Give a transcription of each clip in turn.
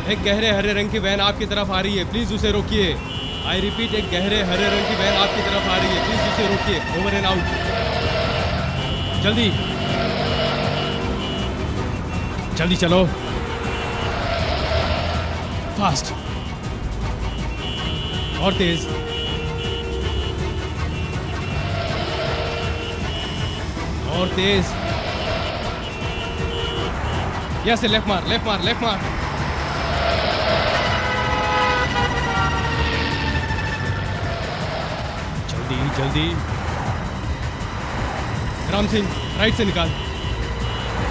एक गहरे हरे रंग की वैन आपकी तरफ आ रही है, प्लीज उसे रोकिए। आई रिपीट, एक गहरे हरे रंग की वैन आपकी तरफ आ रही है, प्लीज उसे रोकिए। Over and out. जल्दी जल्दी चलो, फास्ट और तेज। और तेज। यस, लेफ्ट मार, लेफ्ट मार, लेफ्ट मार। जल्दी जल्दी। राम सिंह, राइट से निकाल,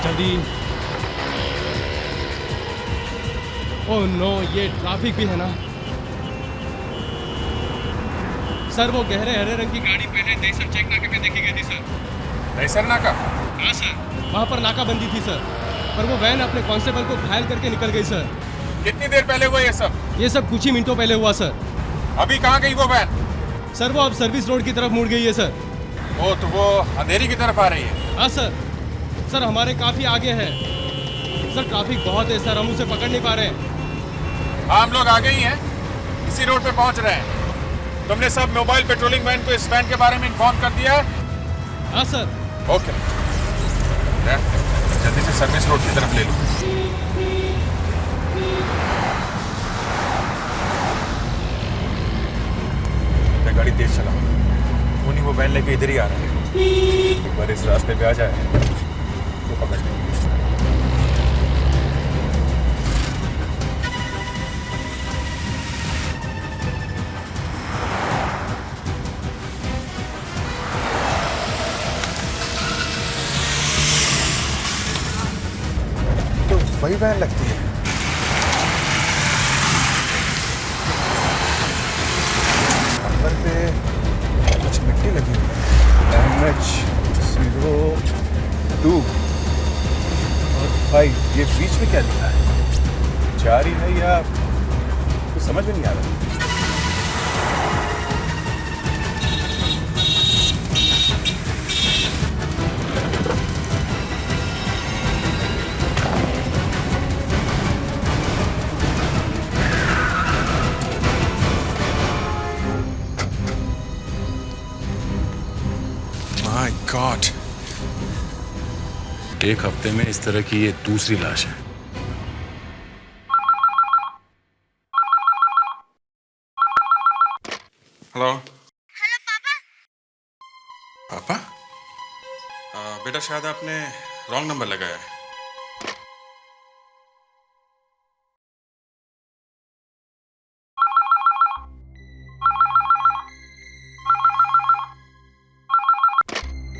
जल्दी। ओह नो, ये ट्रैफिक भी है ना। सर, वो गहरे हरे रंग की गाड़ी पहले दहीसर चेक नाके पे देखी गई थी सर। दहीसर नाका? हाँ सर, वहाँ पर नाकाबंदी थी सर, पर वो वैन अपने कांस्टेबल को घायल करके निकल गई सर। कितनी देर पहले हुआ ये सब? ये सब कुछ ही मिनटों पहले हुआ सर। अभी कहाँ गई वो वैन? सर, वो अब सर्विस रोड की तरफ मुड़ गई है सर। वो अंधेरी की तरफ आ रही है? हाँ सर। सर, हमारे काफी आगे है सर, ट्रैफिक बहुत है सर, हम उसे पकड़ नहीं पा रहे हैं। हाँ, हम लोग आगे ही हैं, इसी रोड पे पहुंच रहे हैं। तुमने सब मोबाइल पेट्रोलिंग वैन को इस वैन के बारे में इन्फॉर्म कर दिया है? हाँ सर। ओके, जल्दी से सर्विस रोड की तरफ ले लो। गाड़ी तेज चलाओ, उन्हीं वो वैन लेके इधर ही आ रहा है। एक बार इस रास्ते पे आ जाए तो पकड़ लेंगे। तो वही वैन लगती है। नंबर पे कुछ मिट्टी लगी हुई है। MH02 और 5, ये बीच में क्या लिखा है? 4 ही है या कुछ समझ में नहीं आ रहा। माय गॉड, एक हफ्ते में इस तरह की ये दूसरी लाश है। हेलो। हेलो पापा। पापा? बेटा, शायद आपने रॉन्ग नंबर लगाया है।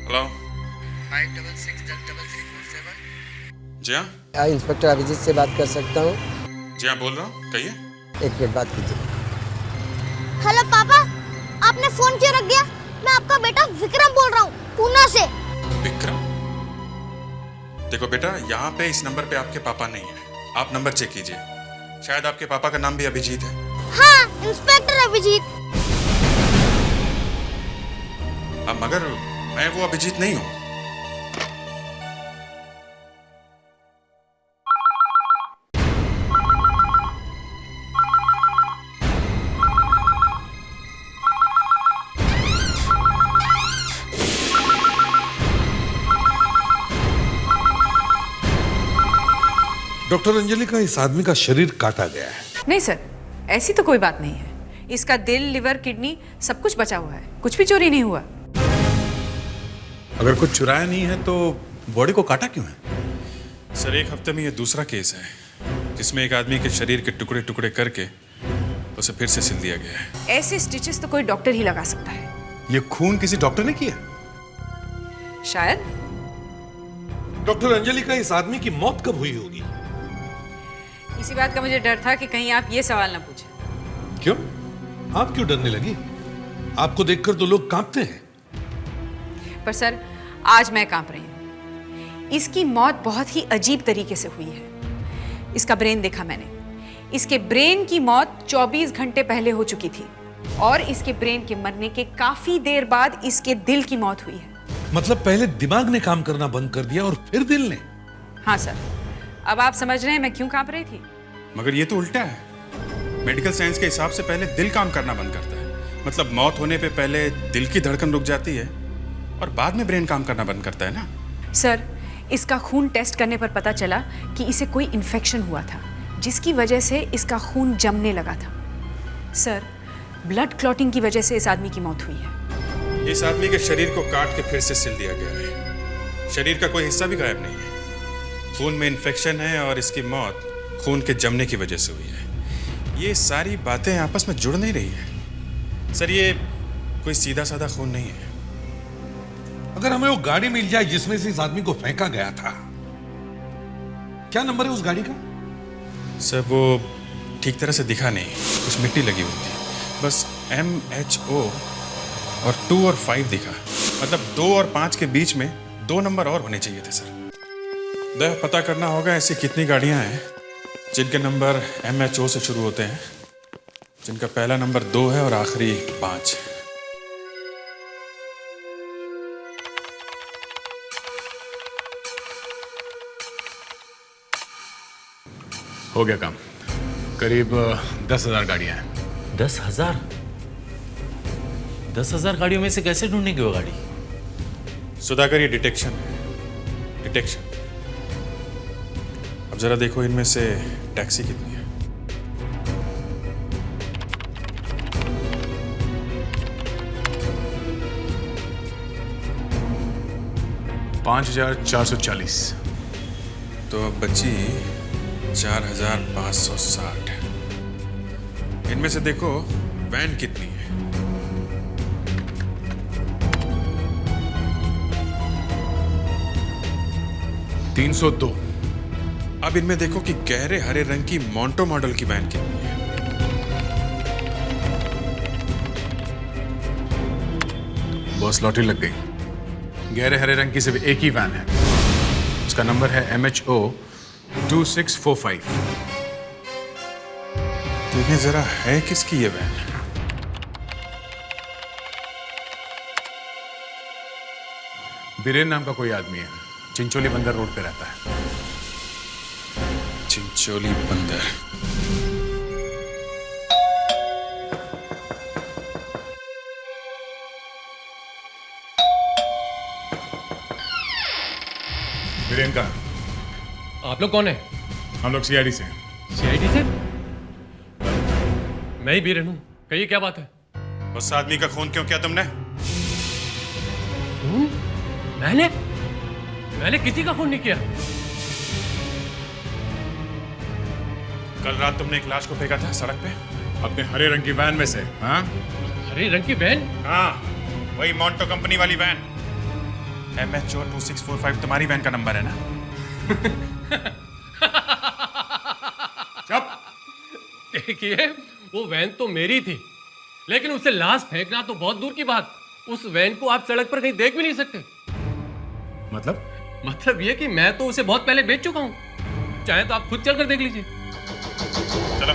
हेलो। 56633347। जी हाँ? क्या इंस्पेक्टर अभिजीत से बात कर सकता हूँ? जी हाँ, बोल रहा हूँ, कहिए। एक मिनट बात कीजिए। हेलो पापा, आपने फोन क्यों रख दिया? मैं आपका बेटा विक्रम बोल रहा हूँ, पूना से। विक्रम? देखो बेटा, यहाँ पे इस नंबर पे आपके पापा नहीं है। आप नंबर चेक कीजिए, शायद आपके पापा का नाम भी अभिजीत है। हाँ, इंस्पेक्टर अभिजीत। अब मगर मैं वो अभिजीत नहीं हूँ। डॉक्टर अंजलि का इस आदमी का शरीर काटा गया है। नहीं सर, ऐसी तो कोई बात नहीं है। इसका दिल, लिवर, किडनी सब कुछ बचा हुआ है, कुछ भी चोरी नहीं हुआ। अगर कुछ चुराया नहीं है तो बॉडी को काटा क्यों है? सर, एक हफ्ते में ये दूसरा केस है जिसमें एक आदमी के शरीर के टुकड़े टुकड़े करके उसे फिर से सिल दिया गया है। ऐसे स्टिचेस तो कोई डॉक्टर ही लगा सकता है। ये खून किसी डॉक्टर ने किया? शायद। डॉक्टर अंजलि का इस आदमी की मौत कब हुई होगी? इसी बात का मुझे डर था कि कहीं आप ये सवाल ना पूछें। क्यों? आप क्यों डरने लगी? आपको देखकर तो लोग कांपते हैं। पर सर, आज मैं कांप रही हूँ। इसकी मौत बहुत ही अजीब तरीके से हुई है। इसका ब्रेन देखा मैंने। इसके ब्रेन की मौत 24 घंटे पहले हो चुकी थी और इसके ब्रेन के मरने के काफी देर बाद इसके दिल की मौत हुई है। मतलब पहले दिमाग ने काम करना बंद कर दिया और फिर दिल ने? हाँ सर, अब आप समझ रहे हैं मैं क्यों कांप रही थी। मगर ये तो उल्टा है। मेडिकल साइंस के हिसाब से पहले दिल काम करना बंद करता है। मतलब मौत होने पे पहले दिल की धड़कन रुक जाती है और बाद में ब्रेन काम करना बंद करता है ना। सर, इसका खून टेस्ट करने पर पता चला कि इसे कोई इन्फेक्शन हुआ था, जिसकी वजह से इसका खून जमने लगा था। सर, ब्लड क्लॉटिंग की वजह से इस आदमी की मौत हुई है। इस आदमी के शरीर को काट के फिर से सिल दिया गया है। शरीर का कोई हिस्सा भी गायब नहीं है। खून में इन्फेक्शन है और इसकी मौत खून के जमने की वजह से हुई है। ये सारी बातें आपस में जुड़ नहीं रही है। सर, ये कोई सीधा साधा खून नहीं है। अगर हमें वो गाड़ी मिल जाए जिसमें से इस आदमी को फेंका गया था, क्या नंबर है उस गाड़ी का? सर, वो ठीक तरह से दिखा नहीं, कुछ मिट्टी लगी हुई थी। बस MHO और 2 और 5 दिखा। मतलब 2 और 5 के बीच में 2 नंबर और होने चाहिए थे सर। पता करना होगा ऐसी कितनी गाड़ियां हैं जिनके नंबर MHO से शुरू होते हैं, जिनका पहला नंबर 2 है और आखिरी 5। हो गया काम। करीब 10,000 गाड़ियां हैं। 10,000? 10,000 गाड़ियों में से कैसे ढूंढेंगे वो गाड़ी? सुधाकर, ये डिटेक्शन है, डिटेक्शन। अब जरा देखो इनमें से टैक्सी कितनी है। $5,440। तो अब बची 4,560। इनमें से देखो वैन कितनी है। 302। अब इनमें देखो कि गहरे हरे रंग की मोंटो मॉडल की वैन कितनी है। बॉस, लॉटरी लग गई। गहरे हरे रंग की सिर्फ एक ही वैन है। उसका नंबर है MHO 2645। तुम्हें जरा है किसकी ये वैन? बीरेन नाम का कोई आदमी है, चिंचोली बंदर रोड पे रहता है। चिंचोली बंदर। बीरेन का? आप लोग कौन है? हम लोग CID से हैं। CID से? मैं ही बीरन हूं। कहिए क्या बात है? उस आदमी का खून क्यों किया तुमने? मैंने किसी का खून नहीं किया। कल रात तुमने एक लाश को फेंका था सड़क पे अपने हरे रंग की वैन में से। हाँ, हरे रंग की वैन? हाँ, वही मोंटो कंपनी वाली वैन। MHO 2645 तुम्हारी वैन का नंबर है ना? चुप। देखिए, वो वैन तो मेरी थी, लेकिन उसे लाश फेंकना तो बहुत दूर की बात। उस वैन को आप सड़क पर कहीं देख भी नहीं सकते। मतलब ये कि मैं तो उसे बहुत पहले बेच चुका हूं। चाहे तो आप खुद चलकर देख लीजिए। चलो।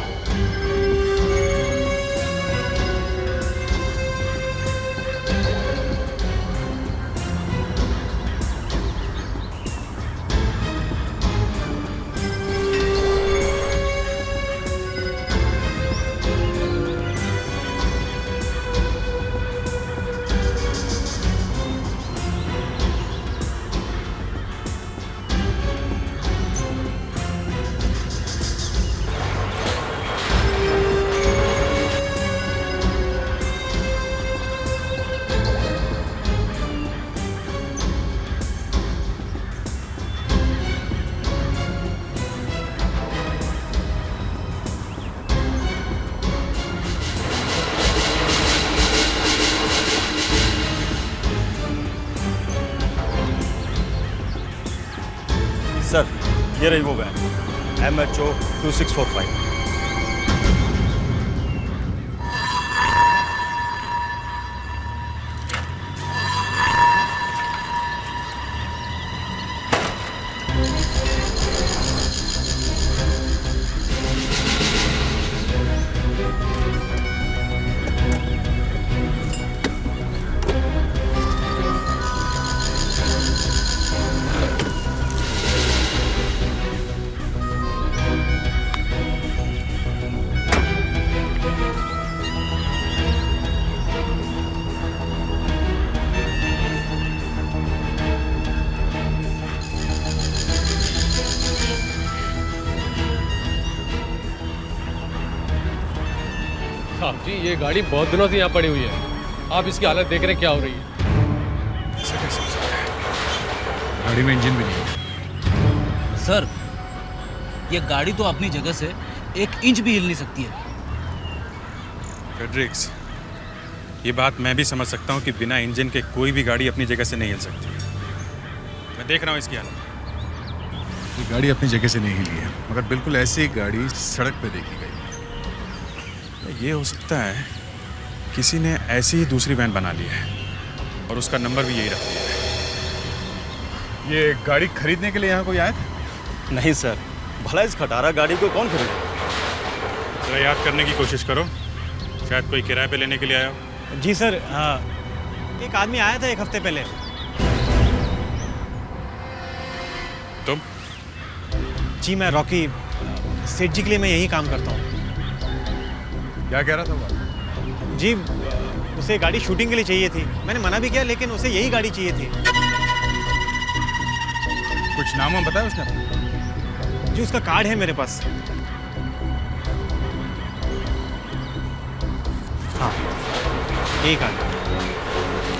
सर, ये रही वो वैन MHO 2645। साहब जी, ये गाड़ी बहुत दिनों से यहाँ पड़ी हुई है। आप इसकी हालत देख रहे हैं क्या हो रही है। ऐसा कैसे हो सकता है? गाड़ी में इंजन भी नहीं है। सर, ये गाड़ी तो अपनी जगह से 1 इंच भी हिल नहीं सकती है। फेड्रिक्स, ये बात मैं भी समझ सकता हूँ कि बिना इंजन के कोई भी गाड़ी अपनी जगह से नहीं हिल सकती। मैं देख रहा हूँ इसकी हालत। ये गाड़ी अपनी जगह से नहीं हिली है, मगर बिल्कुल ऐसी ही गाड़ी सड़क पे देखी गई। ये हो सकता है किसी ने ऐसी ही दूसरी वैन बना ली है और उसका नंबर भी यही रख दिया है। ये गाड़ी खरीदने के लिए यहाँ कोई आया था? नहीं सर, भला इस खटारा गाड़ी को कौन खरीदे? जरा याद करने की कोशिश करो, शायद कोई किराए पे लेने के लिए आया हो। जी सर, एक आदमी आया था 1 हफ्ते पहले। तुम? जी मैं रॉकी, सेठ जी के लिए मैं यही काम करता हूँ। क्या कह रहा था वो? जी उसे गाड़ी शूटिंग के लिए चाहिए थी। मैंने मना भी किया, लेकिन उसे यही गाड़ी चाहिए थी। कुछ नाम वाम बताया उसने? जी उसका कार्ड है मेरे पास। हाँ, यही कार्ड।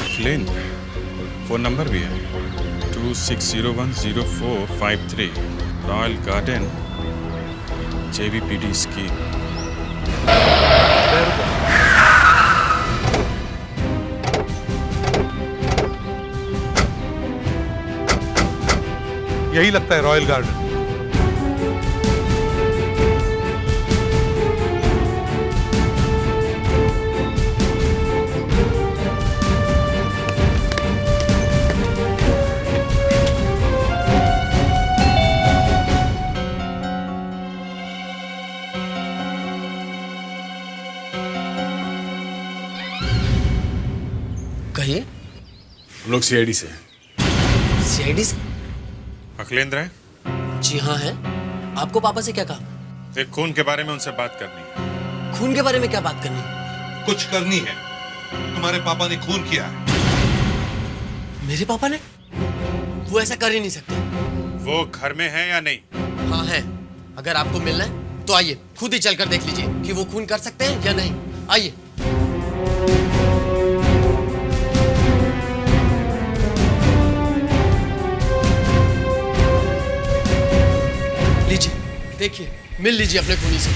फ्लिन, फ़ोन नंबर भी है 26010453, रॉयल गार्डन, JVPD स्कीम। यही लगता है रॉयल गार्डन। कहिए। हम लोग CID से हैं। CID से? अखिलेंद्र है? जी हाँ है। आपको पापा से क्या कहा? एक खून के बारे में उनसे बात करनी है। खून के बारे में क्या बात करनी? कुछ करनी है। तुम्हारे पापा ने खून किया है। मेरे पापा ने? वो ऐसा कर ही नहीं सकते। वो घर में है या नहीं? हाँ है। अगर आपको मिलना है तो आइए, खुद ही चलकर देख लीजिए कि वो खून कर सकते हैं या नहीं। आइए। लीजिए, देखिए, मिल लीजिए अपने खूनी से।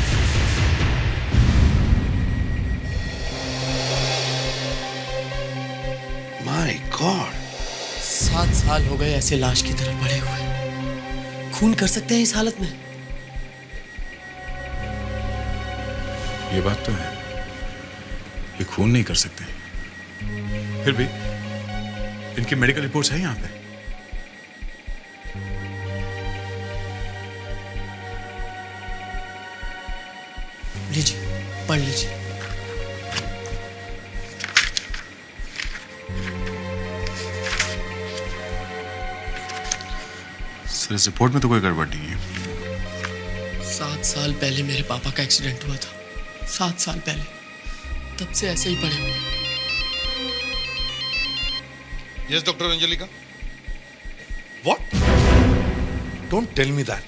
माय गॉड, 7 साल हो गए ऐसे लाश की तरह पड़े हुए। खून कर सकते हैं इस हालत में? ये बात तो है, ये खून नहीं कर सकते। फिर भी इनकी मेडिकल रिपोर्ट्स है यहाँ पे। लीजिए, पढ़ लीजिए। सर, इस रिपोर्ट में तो कोई गड़बड़ नहीं है। 7 साल पहले मेरे पापा का एक्सीडेंट हुआ था। 7 साल पहले। तब से ऐसे ही पड़े हुए। Yes doctor Anjalika. What? Don't tell me that.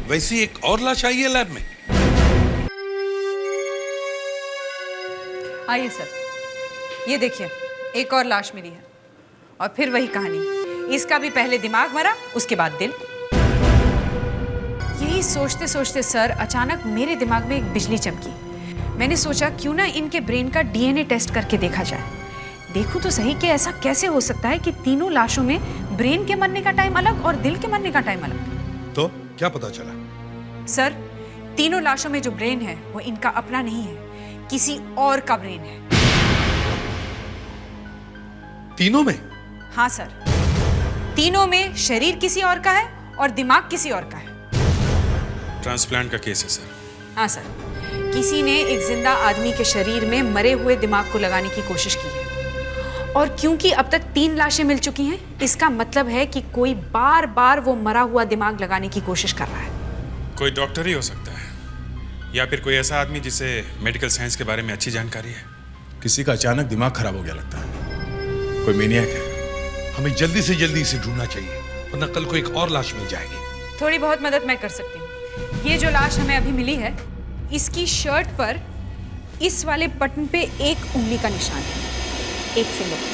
वैसी एक और लाश आई है लैब में? आइए सर, ये देखिए, एक और लाश मिली है। और फिर वही कहानी, इसका भी पहले दिमाग मरा, उसके बाद दिल। यही सोचते सोचते सर अचानक मेरे दिमाग में एक बिजली चमकी। मैंने सोचा क्यों ना इनके ब्रेन का DNA टेस्ट करके देखा जाए। देखूं तो सही कि ऐसा कैसे हो सकता है कि तीनों लाशों में ब्रेन के मरने का टाइम अलग और दिल के मरने का टाइम अलग। तो क्या पता चला? सर, तीनों लाशों में जो ब्रेन है वो इनका अपना नहीं है, किसी और का ब्रेन है। तीनों में? हाँ सर, तीनों में शरीर किसी और का है और दिमाग किसी और का है। ट्रांसप्लांट का केस है सर। हाँ सर, किसी ने एक जिंदा आदमी के शरीर में मरे हुए दिमाग को लगाने की कोशिश की है। और क्योंकि अब तक 3 लाशें मिल चुकी हैं, इसका मतलब है कि कोई बार बार वो मरा हुआ दिमाग लगाने की कोशिश कर रहा है। कोई डॉक्टर ही हो सकता है या फिर कोई ऐसा आदमी जिसे मेडिकल साइंस के बारे में अच्छी जानकारी है। किसी का अचानक दिमाग खराब हो गया लगता है। कोई मेनियक है। हमें जल्दी से जल्दी इसे ढूंढना चाहिए, वरना कल को एक और लाश मिल जाएगी। थोड़ी बहुत मदद मैं कर सकती हूँ। ये जो लाश हमें अभी मिली है, इसकी शर्ट पर इस वाले बटन पे एक उंगली का निशान है, एक फिंगर।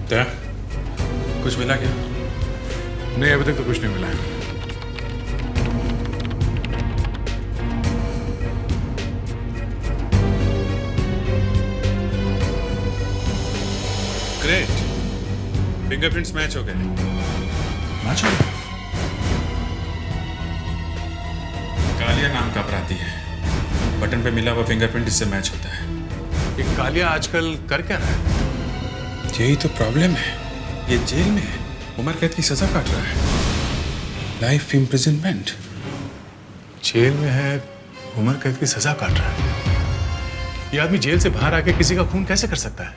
क्या कुछ मिला क्या? नहीं, अभी तक तो कुछ नहीं मिला है। ग्रेट, फिंगरप्रिंट्स मैच हो गए। मैच हो गया? कालिया नाम का अपराधी है, बटन पे मिला हुआ फिंगरप्रिंट इससे मैच होता है। ये कालिया आजकल कर क्या रहा है? यही तो प्रॉब्लम है, ये जेल में है, उम्र कैद की सजा काट रहा है, लाइफ इम्प्रिजनमेंट। जेल में है, उम्र कैद की सजा काट रहा है। ये आदमी जेल से बाहर आके किसी का खून कैसे कर सकता है?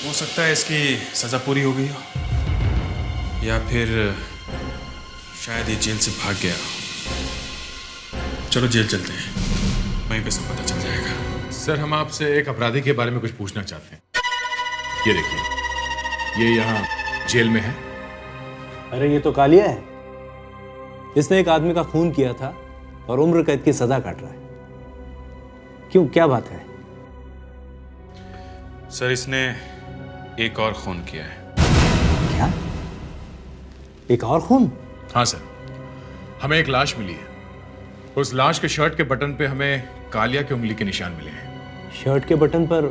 हो सकता है इसकी सजा पूरी हो गई हो, या फिर शायद ये जेल से भाग गया हो। चलो जेल चलते हैं, वहीं पे सब पता चल जाएगा। सर, हम आपसे एक अपराधी के बारे में कुछ पूछना चाहते हैं। ये देखिए, ये यहाँ जेल में है। अरे ये तो कालिया है, इसने एक आदमी का खून किया था और उम्र कैद की सजा काट रहा है। क्यों, क्या बात है? सर, इसने एक और खून किया है। क्या? एक और खून? हाँ सर, हमें एक लाश मिली है। उस लाश के शर्ट के बटन पे हमें कालिया की उंगली के निशान मिले हैं। शर्ट के बटन पर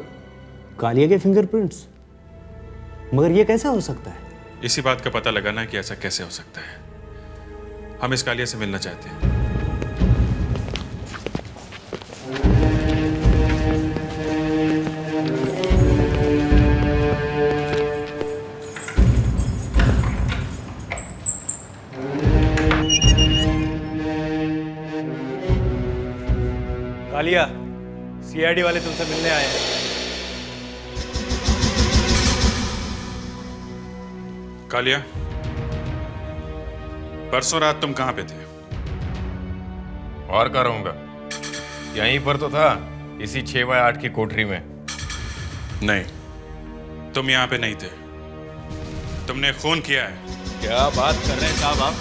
कालिया के फिंगरप्रिंट्स? मगर ये कैसा हो सकता है? इसी बात का पता लगाना कि ऐसा कैसे हो सकता है। हम इस कालिया से मिलना चाहते हैं। कालिया, सीआईडी वाले तुमसे मिलने आए हैं। कालिया, परसों रात तुम कहां पे थे? और कहाँ रहूंगा, यहीं पर तो था, इसी 6x8 की कोठरी में। नहीं, तुम यहां पे नहीं थे, तुमने खून किया है। क्या बात कर रहे हैं साहब आप?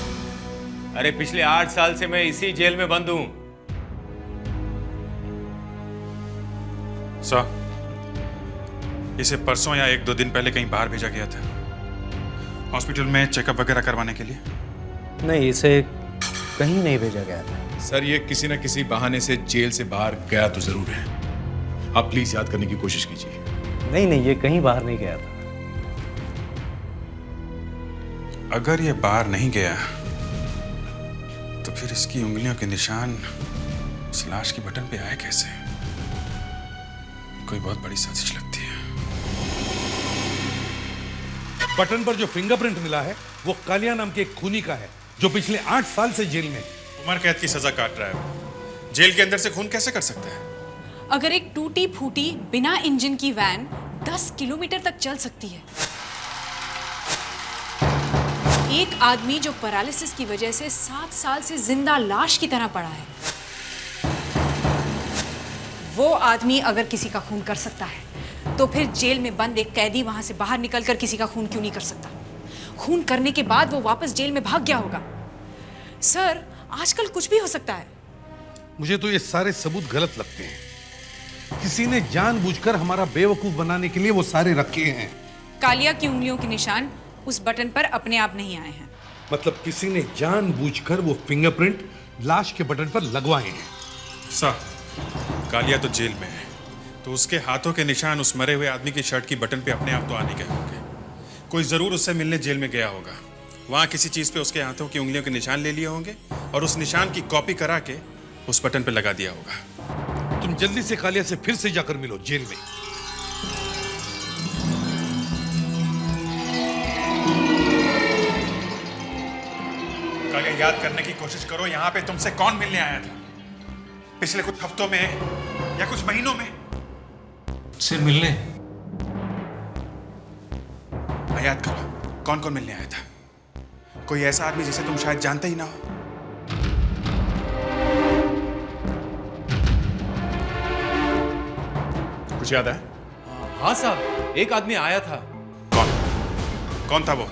अरे पिछले 8 साल से मैं इसी जेल में बंद हूं। सर, इसे परसों या 1-2 दिन पहले कहीं बाहर भेजा गया था, हॉस्पिटल में चेकअप वगैरह करवाने के लिए। नहीं, इसे कहीं नहीं भेजा गया था। सर, ये किसी न किसी बहाने से जेल से बाहर गया तो जरूर है। आप प्लीज याद करने की कोशिश कीजिए। नहीं, ये कहीं बाहर नहीं गया था। अगर ये बाहर नहीं गया तो फिर इसकी उंगलियों के निशान इस लाश के बटन पे आए कैसे? कोई बहुत बड़ी साजिश लगती है। बटन पर जो फिंगरप्रिंट मिला है वो कालिया नाम के एक खूनी का है, जो पिछले 8 साल से जेल में। उम्र कैद की सजा काट रहा है, जेल के अंदर से खून कैसे कर सकता है? अगर एक टूटी फूटी बिना इंजन की वैन 10 किलोमीटर तक चल सकती है, एक आदमी जो पैरालिसिस की वजह से 7 साल से जिंदा लाश की तरह पड़ा है, वो आदमी अगर किसी का खून कर सकता है तो फिर जेल में बंद एक कैदी वहां से बाहर निकलकर किसी का खून क्यों नहीं कर सकता? खून करने के बाद वो वापस जेल में भाग गया होगा। सर, आजकल कुछ भी हो सकता है। मुझे तो ये सारे सबूत गलत लगते हैं। किसी ने जानबूझकर हमारा बेवकूफ बनाने के लिए वो सारे रखे हैं। कालिया की उंगलियों के निशान उस बटन पर अपने आप नहीं आए हैं। मतलब किसी ने जानबूझकर वो फिंगरप्रिंट लाश के बटन पर लगवाए हैं। सर, कालिया तो जेल में है, तो उसके हाथों के निशान उस मरे हुए आदमी की शर्ट की बटन पे अपने आप तो आने गए होंगे। कोई जरूर उससे मिलने जेल में गया होगा, वहां किसी चीज पे उसके हाथों की उंगलियों के निशान ले लिए होंगे और उस निशान की कॉपी करा के उस बटन पे लगा दिया होगा। तुम जल्दी से कालिया से फिर से जाकर मिलो जेल में। कालिया, याद करने की कोशिश करो, यहाँ पे तुमसे कौन मिलने आया था पिछले कुछ हफ्तों में या कुछ महीनों में? से मिलने? याद करो, कौन कौन मिलने आया था? कोई ऐसा आदमी जिसे तुम शायद जानते ही ना हो? कुछ याद है? हाँ साहब, एक आदमी आया था। कौन था वो?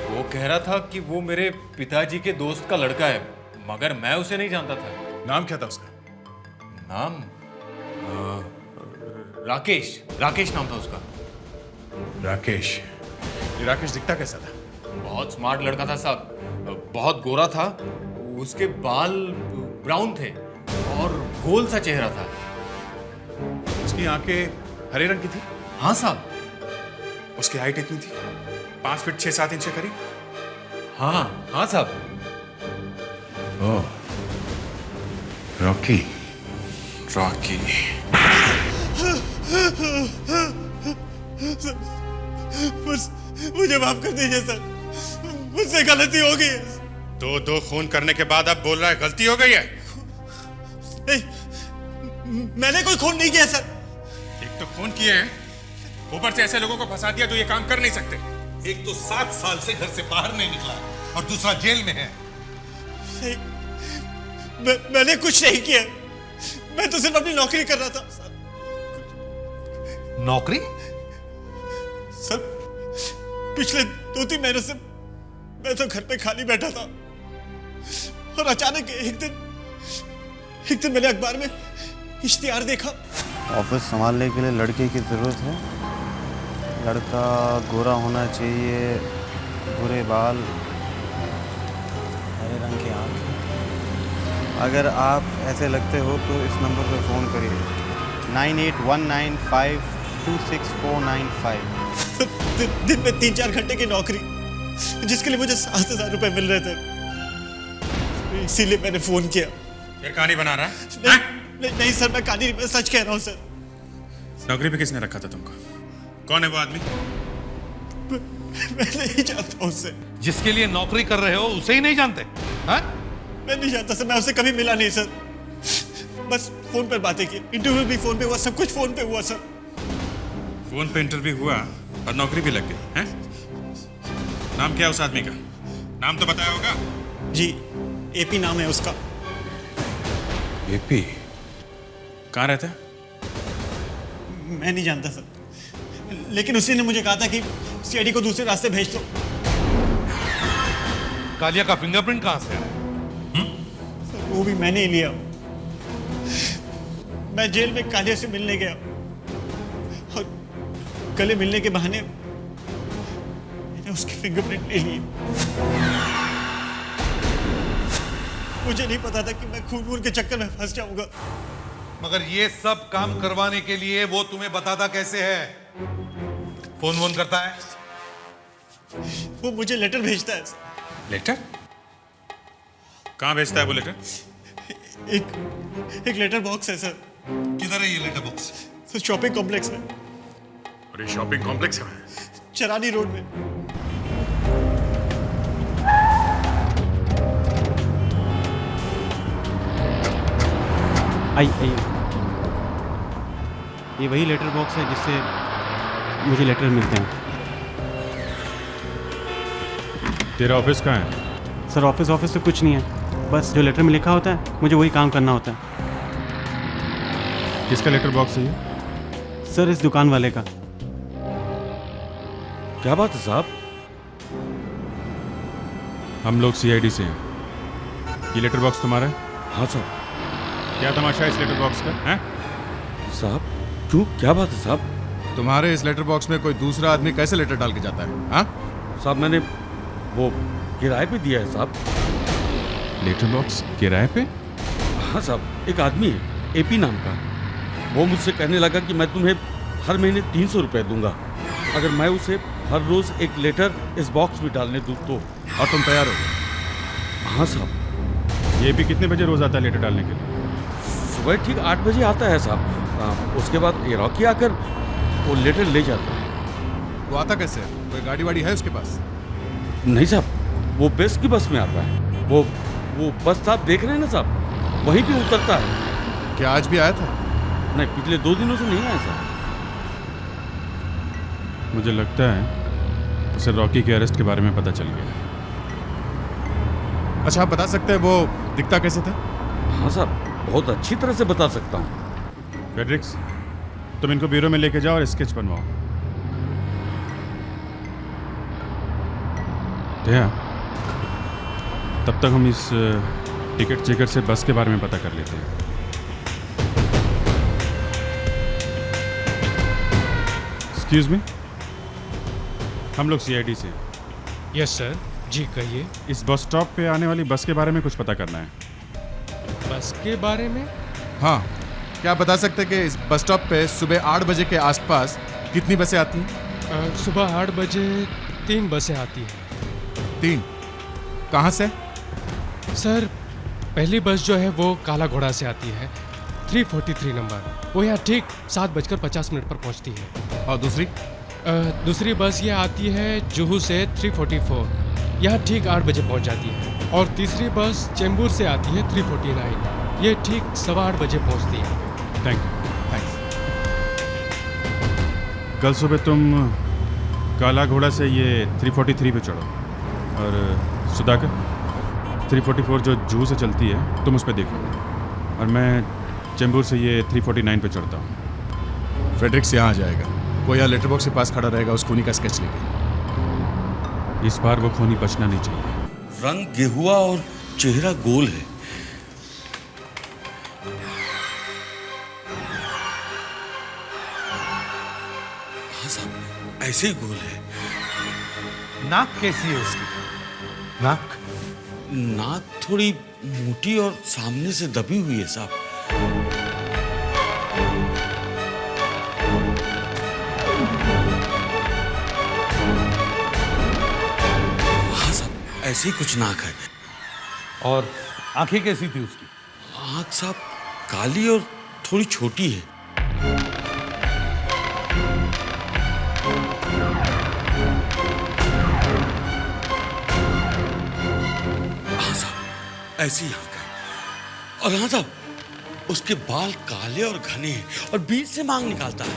वो कह रहा था कि वो मेरे पिताजी के दोस्त का लड़का है, मगर मैं उसे नहीं जानता था। नाम क्या था उसका? नाम राकेश नाम था उसका। राकेश? ये राकेश दिखता कैसा था? बहुत स्मार्ट लड़का था साहब, बहुत गोरा था, उसके बाल ब्राउन थे और गोल सा चेहरा था। उसकी आंखें हरे रंग की थी? हाँ साहब। उसकी हाइट इतनी थी? 5 फीट 6-7 इंच के करीब? हाँ साहब। ओह, रॉकी। मुझे माफ कर दीजिए सर, मुझसे गलती हो गई है। दो खून करने के बाद अब बोल रहा है गलती हो गई है? नहीं, मैंने कोई खून नहीं किया सर। एक तो खून किए हैं, ऊपर से ऐसे लोगों को फंसा दिया जो ये काम कर नहीं सकते। एक तो 7 साल से घर से बाहर नहीं निकला और दूसरा जेल में है। मैंने कुछ नहीं किया, मैं तो सिर्फ अपनी नौकरी कर रहा था। नौकरी? सर, पिछले 2-3 महीनों से मैं तो घर पे खाली बैठा था और अचानक एक दिन मैंने अखबार में इश्तिहार देखा। ऑफिस संभालने के लिए लड़के की जरूरत है। लड़का गोरा होना चाहिए, भूरे बाल, हरे रंग की आँखें। अगर आप ऐसे लगते हो तो इस नंबर पर फ़ोन करिए 9819526495। दिन में 3-4 घंटे की नौकरी, जिसके लिए मुझे 7,000 रुपए मिल रहे थे, इसीलिए मैंने फोन किया। फिर कहानी बना रहा है? नहीं सर, मैं कहानी नहीं, मैं सच कह रहा हूँ सर। नौकरी पे किसने रखा था तुमको? कौन है वो आदमी? मैं नहीं जानता उससे। जिसके लिए नौकरी कर रहे हो उसे ही नहीं जानते? हाँ? मैं नहीं जानता सर, मैं उससे कभी मिला नहीं सर, बस फोन पर बातें की। इंटरव्यू भी फोन पे हुआ, सब कुछ फोन पे हुआ सर। फोन पे इंटरव्यू हुआ और नौकरी भी लग गई हैं? नाम क्या है उस आदमी का? नाम तो बताया होगा? जी, एपी नाम है उसका। एपी? कहाँ रहता है? मैं नहीं जानता सर, लेकिन उसी ने मुझे कहा था कि सीआईडी को दूसरे रास्ते भेज दो। कालिया का फिंगरप्रिंट कहाँ से है? सर, वो भी मैंने ही लिया। मैं जेल में कालिया से मिलने गया और गले मिलने के बहाने मैंने उसके फिंगरप्रिंट ले लिए। मुझे नहीं पता था कि मैं खून के चक्कर में फंस जाऊंगा। मगर ये सब काम करवाने के लिए वो तुम्हें बताता कैसे है? फोन वोन करता है? वो मुझे लेटर भेजता है। लेटर? कहाँ भेजता है वो लेटर? एक लेटर बॉक्स है सर। किधर है ये letter box? Sir, shopping complex में। और ये शॉपिंग कॉम्प्लेक्स है? चरानी रोड में। आइए, ये वही लेटर बॉक्स है जिससे मुझे लेटर मिलते हैं। तेरा ऑफिस कहाँ है? सर, ऑफिस तो कुछ नहीं है, बस जो लेटर में लिखा होता है मुझे वही काम करना होता है। किसका लेटर बॉक्स है ये? सर, इस दुकान वाले का। क्या बात है साहब? हम लोग सीआईडी से हैं। ये लेटर बॉक्स तुम्हारा है? हाँ साहब। क्या तमाशा है इस लेटर बॉक्स का? हैं? साहब क्यों, क्या बात है साहब? तुम्हारे इस लेटर बॉक्स में कोई दूसरा आदमी कैसे लेटर डाल के जाता है? हाँ साहब, मैंने वो किराए पे दिया है साहब। लेटर बॉक्स किराए पे? हाँ साहब, एक आदमी है एपी नाम का, वो मुझसे कहने लगा कि मैं तुम्हें हर महीने 300 रुपये दूंगा अगर मैं उसे हर रोज एक लेटर इस बॉक्स में डालने दूँ तो। और तुम तैयार हो? हाँ साहब। ये भी कितने बजे रोज आता है लेटर डालने के लिए? सुबह ठीक 8 बजे आता है साहब। उसके बाद ये रॉकी आकर वो लेटर ले जाता है। वो आता कैसे है? कोई गाड़ी वाड़ी है उसके पास? नहीं साहब, वो बेस्ट की बस में आता है। वो बस साहब देख रहे हैं ना साहब, वहीं पे उतरता है। क्या आज भी आया था? नहीं, पिछले 2 दिनों से नहीं आया साहब। मुझे लगता है उसे रॉकी के अरेस्ट के बारे में पता चल गया। अच्छा, आप बता सकते हैं वो दिखता कैसे था? हाँ साहब, बहुत अच्छी तरह से बता सकता हूँ। फेड्रिक्स, तुम इनको ब्यूरो में लेके जाओ और स्केच बनवाओ। क्या? तब तक हम इस टिकट चेकर से बस के बारे में पता कर लेते हैं। एक्सक्यूज मी, हम लोग सीआईडी से। यस सर, जी कहिए। इस बस स्टॉप पे आने वाली बस के बारे में कुछ पता करना है। बस के बारे में? हाँ, क्या आप बता सकते हैं कि इस बस स्टॉप पे सुबह 8 बजे के आसपास कितनी बसें आती हैं? सुबह 8 बजे 3 बसें आती हैं। 3? कहाँ से? सर, पहली बस जो है वो काला घोड़ा से आती है, 343 नंबर। वो यहाँ ठीक 7:50 पर पहुँचती है। और दूसरी? दूसरी बस ये आती है जुहू से 344, यहाँ ठीक 8 बजे पहुँच जाती है। और तीसरी बस चेंबूर से आती है 349, ये ठीक 8:15 बजे पहुँचती है। Thank you. थैंक्स। कल सुबह तुम काला घोड़ा से ये 343 पे चढ़ो और सुधाकर 344 जो जुहू से चलती है तुम उस पर देखो, और मैं चेंबूर से ये 349 पे चढ़ता हूँ। फेड्रिक्स यहाँ आ जाएगा, वो यहाँ लेटर बॉक्स के पास खड़ा रहेगा उस खूनी का स्केच लेके। इस बार वो खूनी बचना नहीं चाहिए। रंग गेहुआ और चेहरा गोल है। हाँ साहब, ऐसे ही गोल है। नाक कैसी है उसकी? नाक थोड़ी मोटी और सामने से दबी हुई है साहब। हाँ साहब, ऐसे ही कुछ नाक है। और आंखें कैसी थी उसकी? आंख साहब काली और थोड़ी छोटी है। ऐसी आंख है। और हाँ साहब, उसके बाल काले और घने हैं और बीच से मांग निकालता है।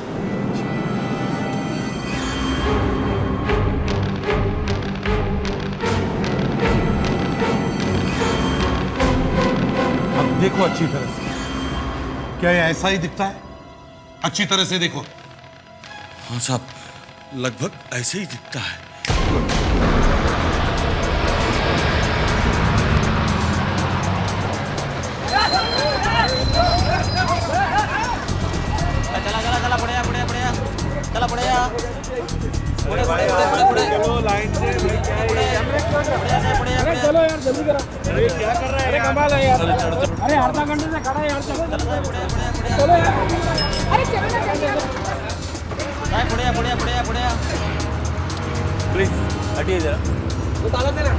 अब देखो अच्छी तरह से, क्या ये ऐसा ही दिखता है? अच्छी तरह से देखो। हाँ साहब, लगभग ऐसे ही दिखता है। चलो लाइन से। चलो यार जल्दी करो। अरे क्या कर रहा है? अरे कमाल है यार। अरे आधा घंटे से खड़ा है यार। चलो यार। अरे चलो ना जल्दी। प्लीज हटिए जरा।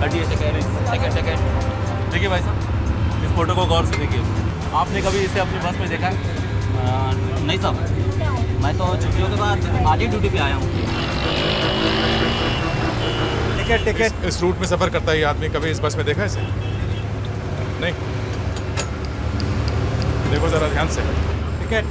हटिए, सेकंड। देखिए भाई साहब, इस फोटो को गौर से देखिए। आपने कभी इसे अपनी बस में देखा है? नहीं साहब, मैं तो छुट्टियों के बाद आज ही ड्यूटी पे आया हूँ। टिकट। इस रूट में सफर करता है ये आदमी, कभी इस बस में देखा है इसे? नहीं। देखो जरा ध्यान से। टिकट।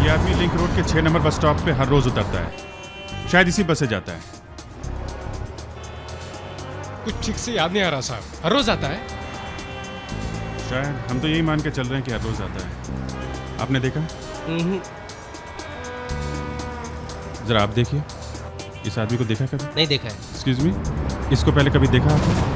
ये आदमी लिंक रोड के 6 नंबर बस स्टॉप पे हर रोज उतरता है, शायद इसी बस से जाता है। कुछ ठीक से याद नहीं आ रहा साहब, हर रोज आता है? शायद, हम तो यही मान के चल रहे हैं कि हर रोज आता है। आपने देखा? जरा आप देखिए, इस आदमी को देखा कभी? नहीं देखा है। एक्सक्यूज मी, इसको पहले कभी देखा आपने?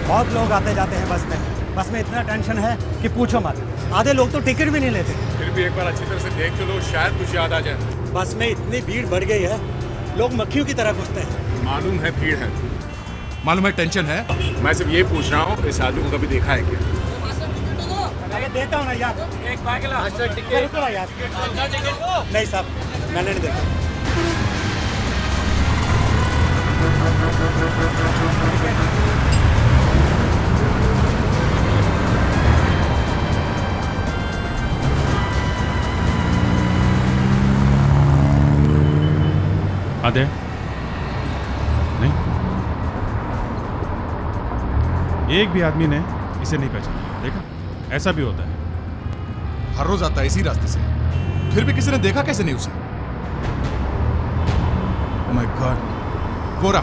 बहुत लोग आते जाते हैं बस में इतना टेंशन है कि पूछो मत। आधे लोग तो टिकट भी नहीं लेते। फिर भी एक बार अच्छी तरह से देख तो लो, शायद कुछ याद आ जाए। बस में इतनी भीड़ बढ़ गई है, लोग मक्खियों की तरह घुसते हैं। मालूम है भीड़ है, मालूम है टेंशन है, मैं सिर्फ ये पूछ रहा हूँ इस आदमी को कभी देखा है क्या? देता हूँ ना यार। एक पागला रुको ना यार। नहीं साहब, मैंने नहीं देखा। आधे नहीं, एक भी आदमी ने इसे नहीं पहचाना। देखा, ऐसा भी होता है। हर रोज आता है इसी रास्ते से, फिर भी किसी ने देखा कैसे नहीं उसे? ओह माय गॉड, गोरा।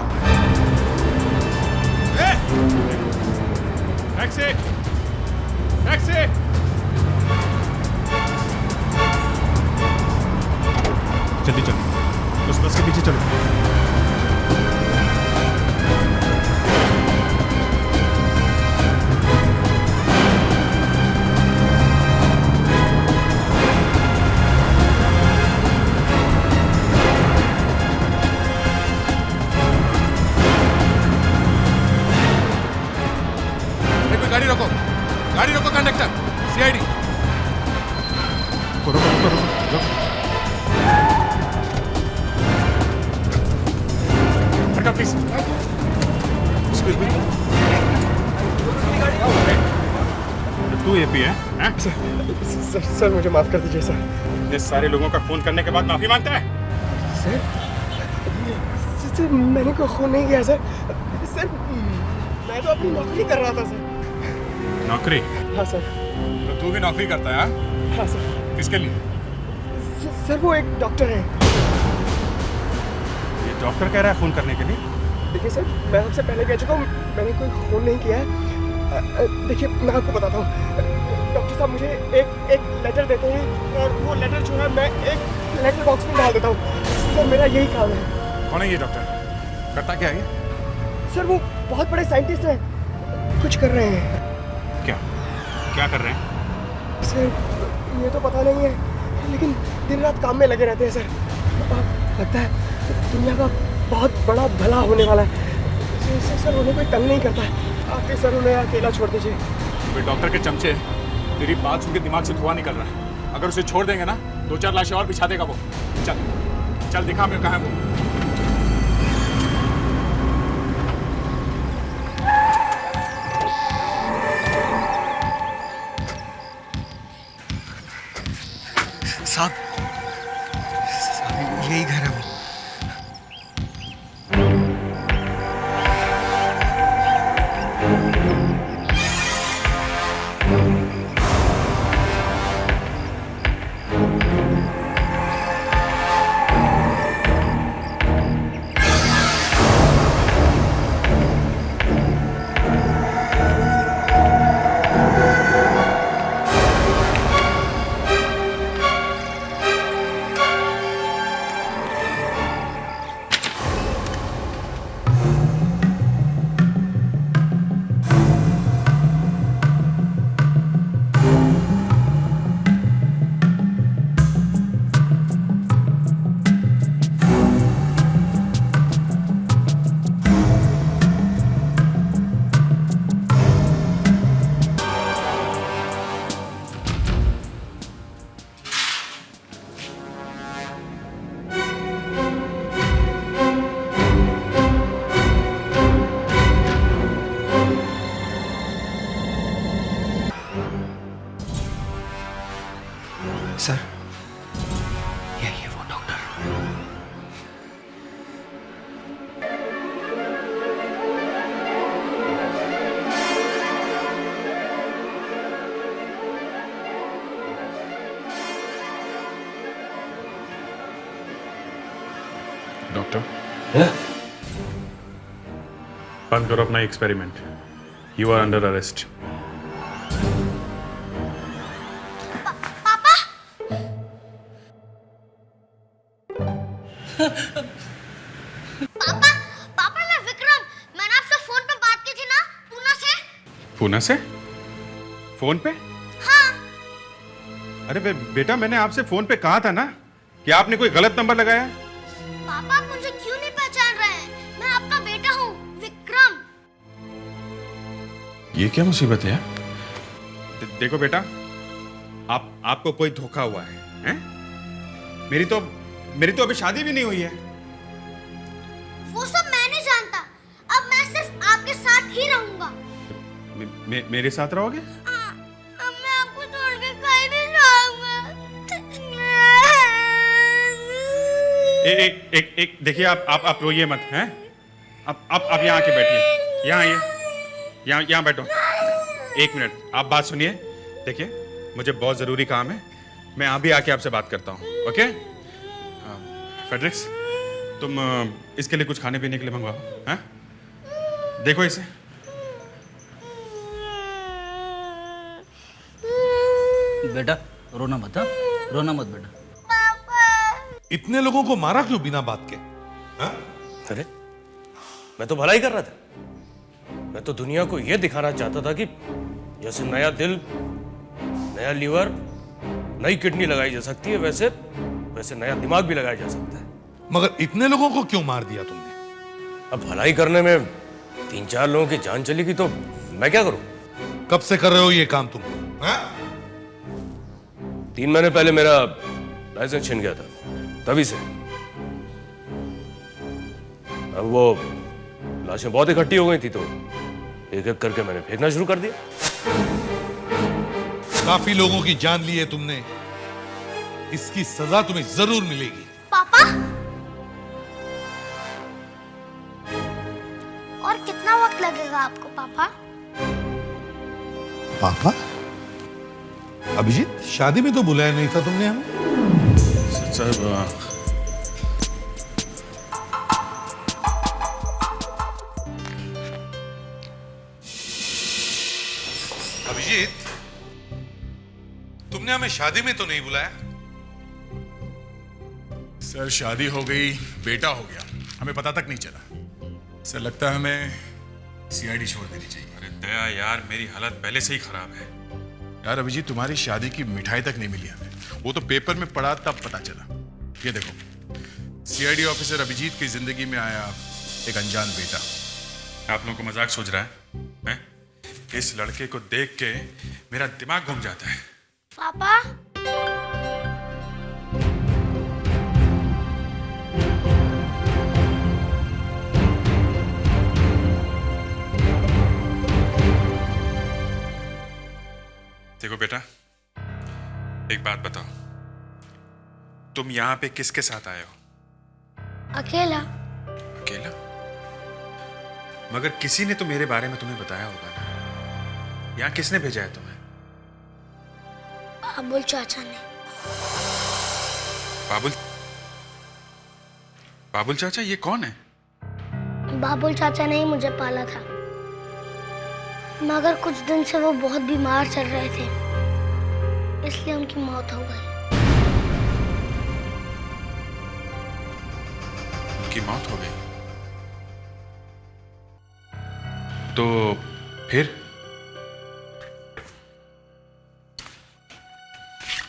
Taxi, taxi. जल्दी चलो, उस बस के पीछे चलो। गाड़ी रोको, गाड़ी रोको कंडक्टर, सीआईडी। रुको रुको रुको रुको। हटो प्लीज। एक्सक्यूज मी, तू एपी है? हैं? सर मुझे माफ कर दीजिए सर। इतने सारे लोगों का खून करने के बाद माफी मांगता है? सर मैंने कोई खून नहीं किया सर। सर मैं तो अपनी नौकरी कर रहा था सर। नौकरी? हाँ सर। तो तू भी नौकरी करता है? हाँ सर। किसके लिए? सर वो एक डॉक्टर है। ये डॉक्टर कह रहा है खून करने के लिए? देखिए सर, मैं आपसे पहले कह चुका हूँ, मैंने कोई खून नहीं किया है। देखिए मैं आपको बताता हूँ, डॉक्टर साहब मुझे एक लेटर देते हैं और वो लेटर जो है मैं एक लेटर बॉक्स में डाल देता हूँ। सर मेरा यही काम है। कौन है ये डॉक्टर? करता क्या है? सर वो बहुत बड़े साइंटिस्ट हैं, कुछ कर रहे हैं। क्या कर रहे हैं? सर ये तो पता नहीं है, लेकिन दिन रात काम में लगे रहते हैं सर। और लगता है दुनिया का बहुत बड़ा भला होने वाला है। सर उन्हें कोई तंग नहीं करता है। आके सर उन्हें अकेला छोड़ दीजिए। वे डॉक्टर के चमचे, तेरी बात सुन के दिमाग से धुआं निकल रहा है। अगर उसे छोड़ देंगे ना, 2-4 लाशें और बिछा देगा वो। चल चल दिखा हमें कहाँ है वो। साहब यही घर है वो। सर यही है वो डॉक्टर। डॉक्टर बंद करो अपना experiment. You are under arrest. पापा मैं विक्रम, मैंने आपसे फोन पे बात की थी ना, पूना से। पूना से? फोन पे? हाँ। अरे बेटा, मैंने आपसे फोन पे कहा था ना कि आपने कोई गलत नंबर लगाया है। पापा आप मुझे क्यों नहीं पहचान रहे हैं? मैं आपका बेटा हूँ विक्रम। ये क्या मुसीबत है? देखो बेटा, आपको कोई धोखा हुआ है, हैं? मेरी तो अभी शादी भी नहीं हुई है। वो सब मैं नहीं जानता। अब मैं सिर्फ आपके साथ ही रहूंगा। मेरे साथ रहोगे? अब मैं आपको छोड़ के कहीं नहीं जाऊंगा। एक देखिए, आप रोइए मत, हैं? आप यहाँ आके बैठिए, यहाँ आइए, यहाँ बैठो। 1 मिनट, आप बात सुनिए। देखिए, मुझे बहुत जरूरी काम है, मैं अभी आके आपसे बात करता हूँ, ओके? फेडरिक्स, तुम इसके लिए कुछ खाने पीने के लिए मंगवाओ, हैं? देखो इसे। बेटा रोना मत, हाँ? रोना मत बेटा। इतने लोगों को मारा क्यों बिना बात के? हाँ? अरे मैं तो भलाई कर रहा था। मैं तो दुनिया को यह दिखाना चाहता था कि जैसे नया दिल, नया लीवर, नई किडनी लगाई जा सकती है, वैसे नया दिमाग भी लगाया जा सकता है। मगर इतने लोगों को क्यों मार दिया तुमने? अब भलाई करने में 3-4 लोगों की जान चली गई तो मैं क्या करूं? कब से कर रहे हो ये काम तुम? 3 महीने पहले मेरा लाइसेंस छिन गया था, तभी से। अब वो लाशें बहुत इकट्ठी हो गई थी तो एक एक करके मैंने फेंकना शुरू कर दिया। काफी लोगों की जान ली है तुमने, इसकी सजा तुम्हें जरूर मिलेगी। पापा, और कितना वक्त लगेगा आपको पापा? पापा? अभिजीत, शादी में तो बुलाया नहीं था तुमने हमें। सर, अभिजीत, तुमने हमें शादी में तो नहीं बुलाया? सर शादी हो गई, बेटा हो गया, हमें पता तक नहीं चला। सर लगता है हमें सीआईडी छोड़ देनी चाहिए। अरे दया यार, मेरी हालत पहले से ही खराब है। यार अभिजीत, तुम्हारी शादी की मिठाई तक नहीं मिली हमें, वो तो पेपर में पढ़ा तब पता चला। ये देखो, सीआईडी ऑफिसर अभिजीत की जिंदगी में आया एक अनजान बेटा। आप लोगों को मजाक सूझ रहा है, हैं? इस लड़के को देख के मेरा दिमाग घूम जाता है। पापा, देखो बेटा, एक बात बताओ, तुम यहाँ पे किसके साथ आए हो? अकेला। अकेला? मगर किसी ने तो मेरे बारे में तुम्हें बताया होगा ना। यहाँ किसने भेजा है तुम्हें? बाबुल चाचा ने। बाबुल चाचा? ये कौन है? बाबुल चाचा ने ही मुझे पाला था, मगर कुछ दिन से वो बहुत बीमार चल रहे थे, इसलिए उनकी मौत हो गई। उनकी मौत हो गई? तो फिर?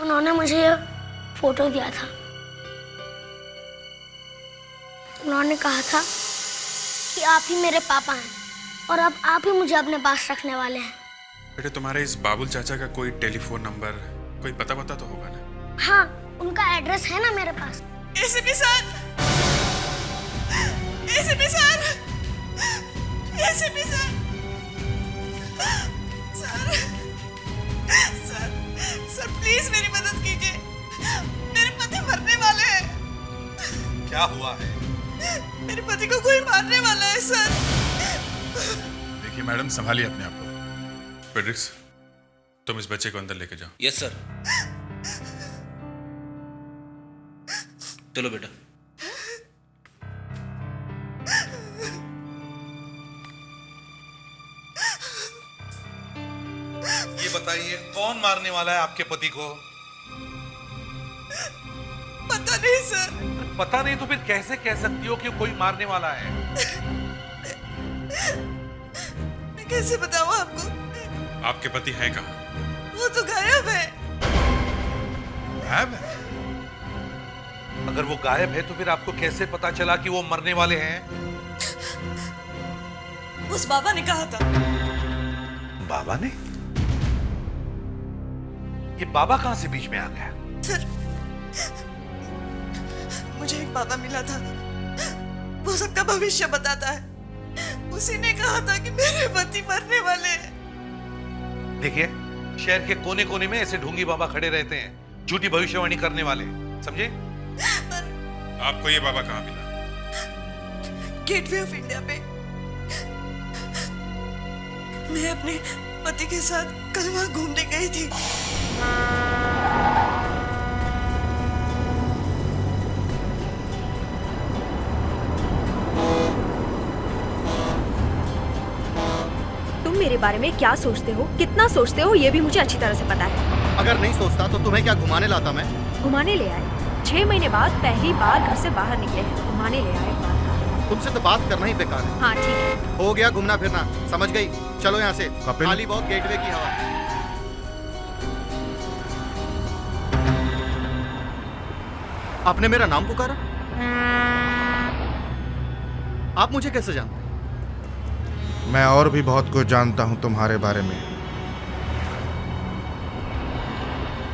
उन्होंने मुझे ये फोटो दिया था। उन्होंने कहा था कि आप ही मेरे पापा हैं और अब आप ही मुझे अपने पास रखने वाले हैं। बेटे, तुम्हारे इस बाबुल चाचा का कोई टेलीफोन नंबर, कोई पता तो होगा ना? हाँ, उनका एड्रेस है ना मेरे पास। ACP sir, ACP sir, ACP sir, sir please मेरी मदद कीजिए, मेरे पति मरने वाले हैं। क्या हुआ है? मेरे पति को कोई मारने वाला है सर। देखिए मैडम, संभालिए अपने आप को। फेडरिक्स, तुम इस बच्चे को अंदर लेके जाओ। Yes sir. चलो बेटा। ये बताइए, कौन मारने वाला है आपके पति को? पता नहीं सर। पता नहीं तो फिर कैसे कह सकती हो कि कोई मारने वाला है? मैं कैसे बताऊं आपको? आपके पति हैं कहाँ? वो तो गायब है। गायब है? अगर वो गायब है तो फिर आपको कैसे पता चला कि वो मरने वाले हैं? उस बाबा ने कहा था। बाबा ने? ये बाबा कहां से बीच में आ गया? सर, मुझे एक बाबा मिला था, वो सबका भविष्य बताता है। उसी ने कहा था कि मेरे पति मरने वाले हैं। देखिए, शहर के कोने कोने में ऐसे ढोंगी बाबा खड़े रहते हैं, झूठी भविष्यवाणी करने वाले, समझे? आपको ये बाबा कहाँ मिला? गेटवे ऑफ इंडिया पे। मैं अपने पति के साथ कल वहां घूमने गई थी। तुम मेरे बारे में क्या सोचते हो, कितना सोचते हो, ये भी मुझे अच्छी तरह से पता है। अगर नहीं सोचता तो तुम्हें क्या घुमाने लाता मैं? घुमाने ले आए। 6 महीने बाद पहली बार घर से बाहर निकले हैं, घुमाने ले आए। तुमसे तो बात करना ही बेकार है। हाँ ठीक है, हो गया घूमना फिरना, समझ गई? चलो यहाँ से, खाली बहुत गेटवे की हवा। आपने मेरा नाम पुकारा? आप मुझे कैसे जानते? मैं और भी बहुत कुछ जानता हूं तुम्हारे बारे में।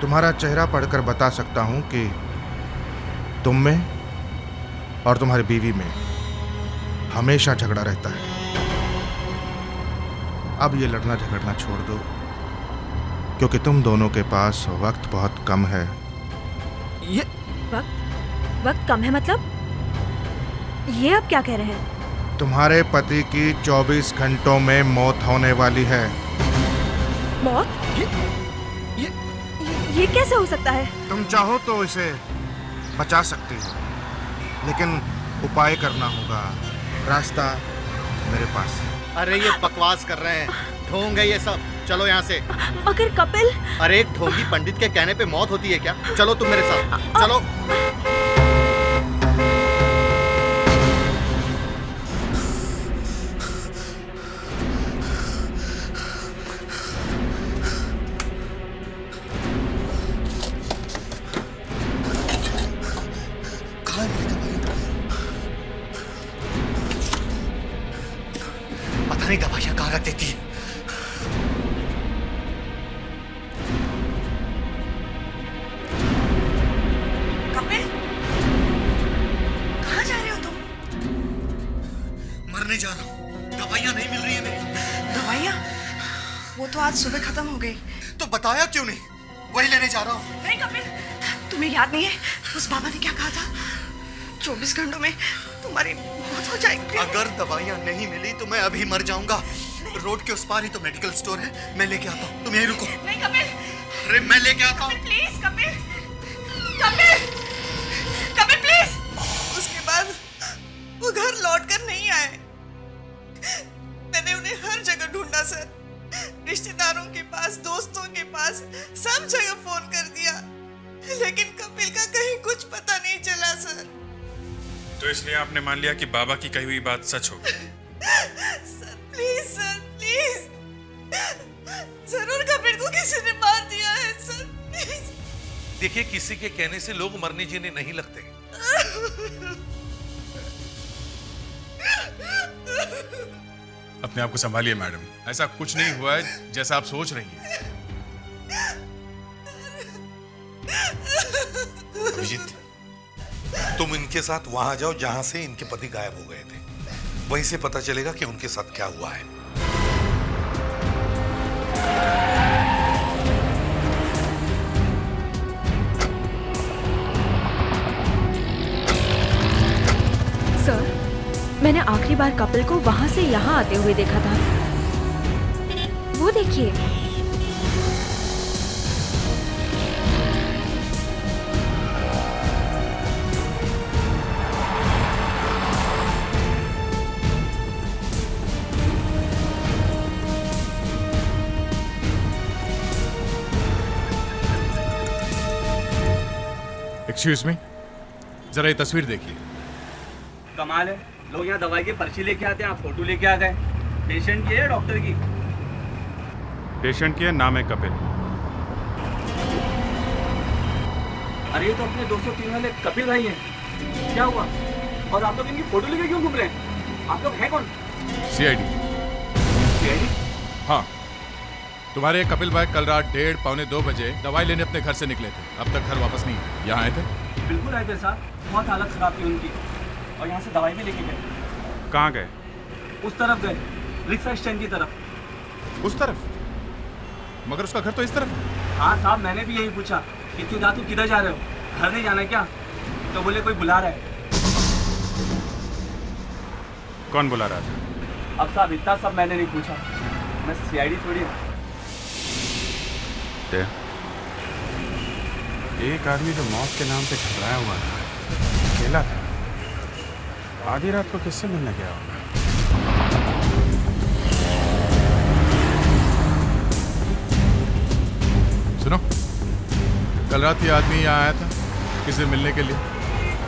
तुम्हारा चेहरा पढ़कर बता सकता हूं कि तुम में और तुम्हारी बीवी में हमेशा झगड़ा रहता है। अब ये लड़ना झगड़ना छोड़ दो, क्योंकि तुम दोनों के पास वक्त बहुत कम है। ये वक्त कम है मतलब? ये आप क्या कह रहे हैं? तुम्हारे पति की 24 घंटों में मौत होने वाली है। मौत? ये कैसे हो सकता है? तुम चाहो तो इसे बचा सकती हो, लेकिन उपाय करना होगा। रास्ता मेरे पास। अरे ये बकवास कर रहे हैं, ढोंग है ये सब। चलो यहाँ से। अगर कपिल। अरे एक ढोंगी पंडित के कहने पे मौत होती है क्या? चलो तुम मेरे साथ, चलो। नहीं दवाइयां कहाँ रख देती है? कपिल, कहाँ जा रहे हो तुम? मरने जा रहा हूँ, दवाइयां नहीं मिल रही है मेरी। दवाइयां? वो तो आज सुबह खत्म हो गई। तो बताया क्यों नहीं? वही लेने जा रहा हूँ। नहीं कपिल, तुम्हें याद नहीं है उस बाबा ने क्या कहा था? 24 घंटों में तुम्हारी मौत हो जाएगी। अगर दवाइयां नहीं मिली तो मैं अभी मर जाऊंगा। रोड के उस पार ही तो मेडिकल स्टोर है, मैं लेके आता हूँ, तुम यहीं रुको। नहीं कपिल। अरे मैं लेके आता हूँ। Please Kapil, Kapil, Kapil please. उसके बाद वो घर लौट कर नहीं आए। मैंने उन्हें हर जगह ढूंढा सर, रिश्तेदारों के पास, दोस्तों के पास, सब जगह फोन कर दिया, लेकिन कपिल का कहीं कुछ पता नहीं चला सर। तो इसलिए आपने मान लिया कि बाबा की कही हुई बात सच होगी? सर प्लीज, जरूर कपिल को किसी ने मार दिया है सर, प्लीज। देखिए, किसी के कहने से लोग मरने जीने नहीं लगते। अपने आप को संभालिए मैडम, ऐसा कुछ नहीं हुआ है जैसा आप सोच रही हैं। अभिजीत, तुम इनके साथ वहां जाओ जहां से इनके पति गायब हो गए थे, वहीं से पता चलेगा कि उनके साथ क्या हुआ है। सर, मैंने आखिरी बार कपिल को वहां से यहाँ आते हुए देखा था। वो देखिए। एक्सक्यूज मी, जरा ये तस्वीर देखिए। कमाल है, लोग यहाँ दवाई की पर्ची लेके आते हैं, आप फोटो लेके आ गए। पेशेंट की है डॉक्टर की? पेशेंट की है, नाम है कपिल। अरे ये तो अपने 203 वाले कपिल भाई हैं। क्या हुआ? और आप लोग इनकी फोटो लेके क्यों घूम रहे हैं? आप लोग हैं कौन? सीआईडी। सीआईडी? हाँ, तुम्हारे कपिल भाई कल रात 1:30 पौने 2 बजे दवाई लेने अपने घर से निकले थे, अब तक घर वापस नहीं आए। यहाँ आए थे? बिल्कुल आए थे साहब, बहुत हालत खराब थी उनकी और यहाँ से दवाई भी लेके गए। कहाँ गए? उस तरफ गए, रिक्शा स्टैंड की तरफ। उस तरफ? मगर उसका घर तो इस तरफ है। हाँ साहब, मैंने भी यही पूछा कि तू किधर जा रहे हो, घर नहीं जाना क्या? तो बोले कोई बुला रहा है। कौन बुला रहा था? अब साहब इतना सब मैंने नहीं पूछा, मैं सीआईडी थोड़ी हूँ। एक आदमी जो मौत के नाम पे घबराया हुआ था, अकेला था, आधी रात को किससे मिलने गया होगा? सुनो, कल रात ये आदमी यहाँ आया था किसी से मिलने के लिए।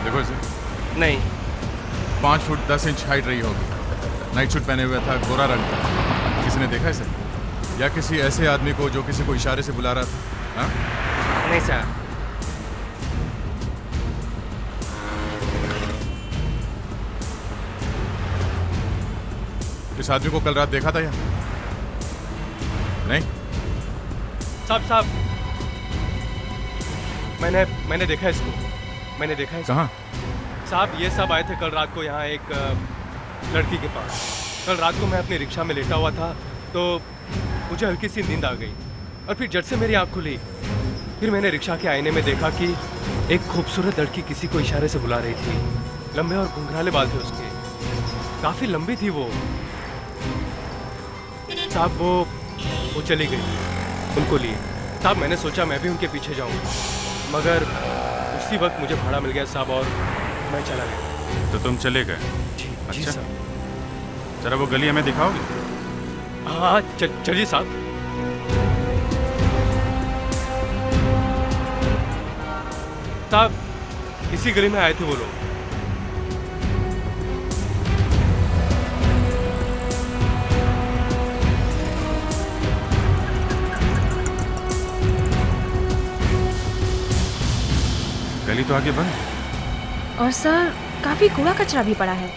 देखो इसे। नहीं। 5 फुट 10 इंच हाइट रही होगी, नाइट सूट पहने हुआ था, गोरा रंग का। किसी ने देखा इसे? या किसी ऐसे आदमी को जो किसी को इशारे से बुला रहा था? हाँ? नहीं सर। इस आदमी को कल रात देखा था यहाँ? नहीं? साहब मैंने देखा इसको, मैंने देखा है। कहाँ? साहब ये सब आए थे कल रात को यहाँ एक लड़की के पास। कल रात को मैं अपनी रिक्शा में लेटा हुआ था तो मुझे हल्की सी नींद आ गई और फिर झट से मेरी आँख खुली। फिर मैंने रिक्शा के आईने में देखा कि एक खूबसूरत लड़की किसी को इशारे से बुला रही थी। लंबे और घुंघराले बाल थे उसके, काफ़ी लंबी थी वो। साहब वो चली गई उनको लिए। साहब मैंने सोचा मैं भी उनके पीछे जाऊँ, मगर उसी वक्त मुझे भाड़ा मिल गया साहब और मैं चला गया। तो तुम चले गए? जी अच्छा साहब। जरा वो गली हमें दिखाओगे? हाँ चलिए साहब। साहब इसी गली में आए थे वो लोग। गली तो आगे बंद। और सर काफी कूड़ा कचरा भी पड़ा है।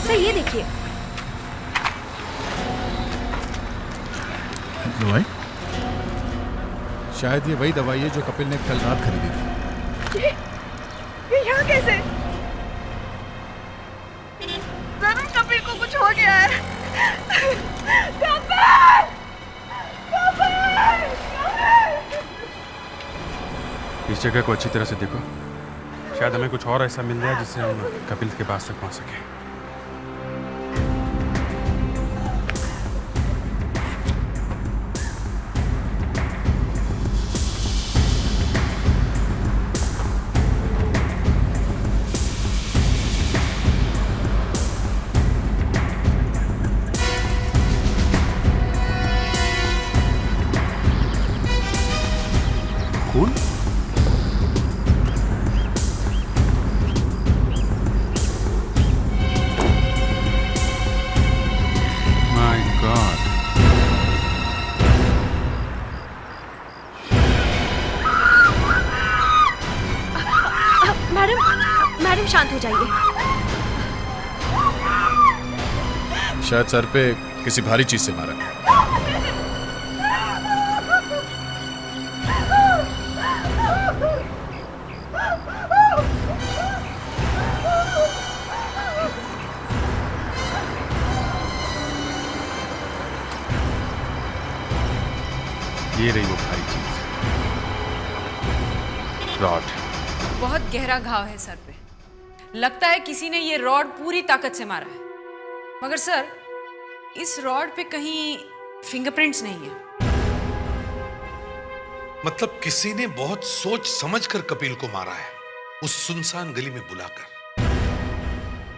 सर ये देखिए। दवाई? शायद ये वही दवाई है जो कपिल ने कल रात खरीदी थी। ये यहाँ कैसे? जरूर कपिल को कुछ हो गया है। कपिल! इस जगह को अच्छी तरह से देखो, शायद हमें कुछ और ऐसा मिल जाए जिससे हम कपिल के पास तक पहुंच सकें। खून? My God. मैडम शांत हो जाइए। शायद सर पे किसी भारी चीज से मारा। ये रही वो भारी चीज, रॉड। बहुत गहरा घाव है सर पे। लगता है किसी ने ये रॉड पूरी ताकत से मारा है, मगर सर इस रॉड पे कहीं फिंगरप्रिंट्स नहीं है। मतलब किसी ने बहुत सोच समझकर कपिल को मारा है, उस सुनसान गली में बुलाकर।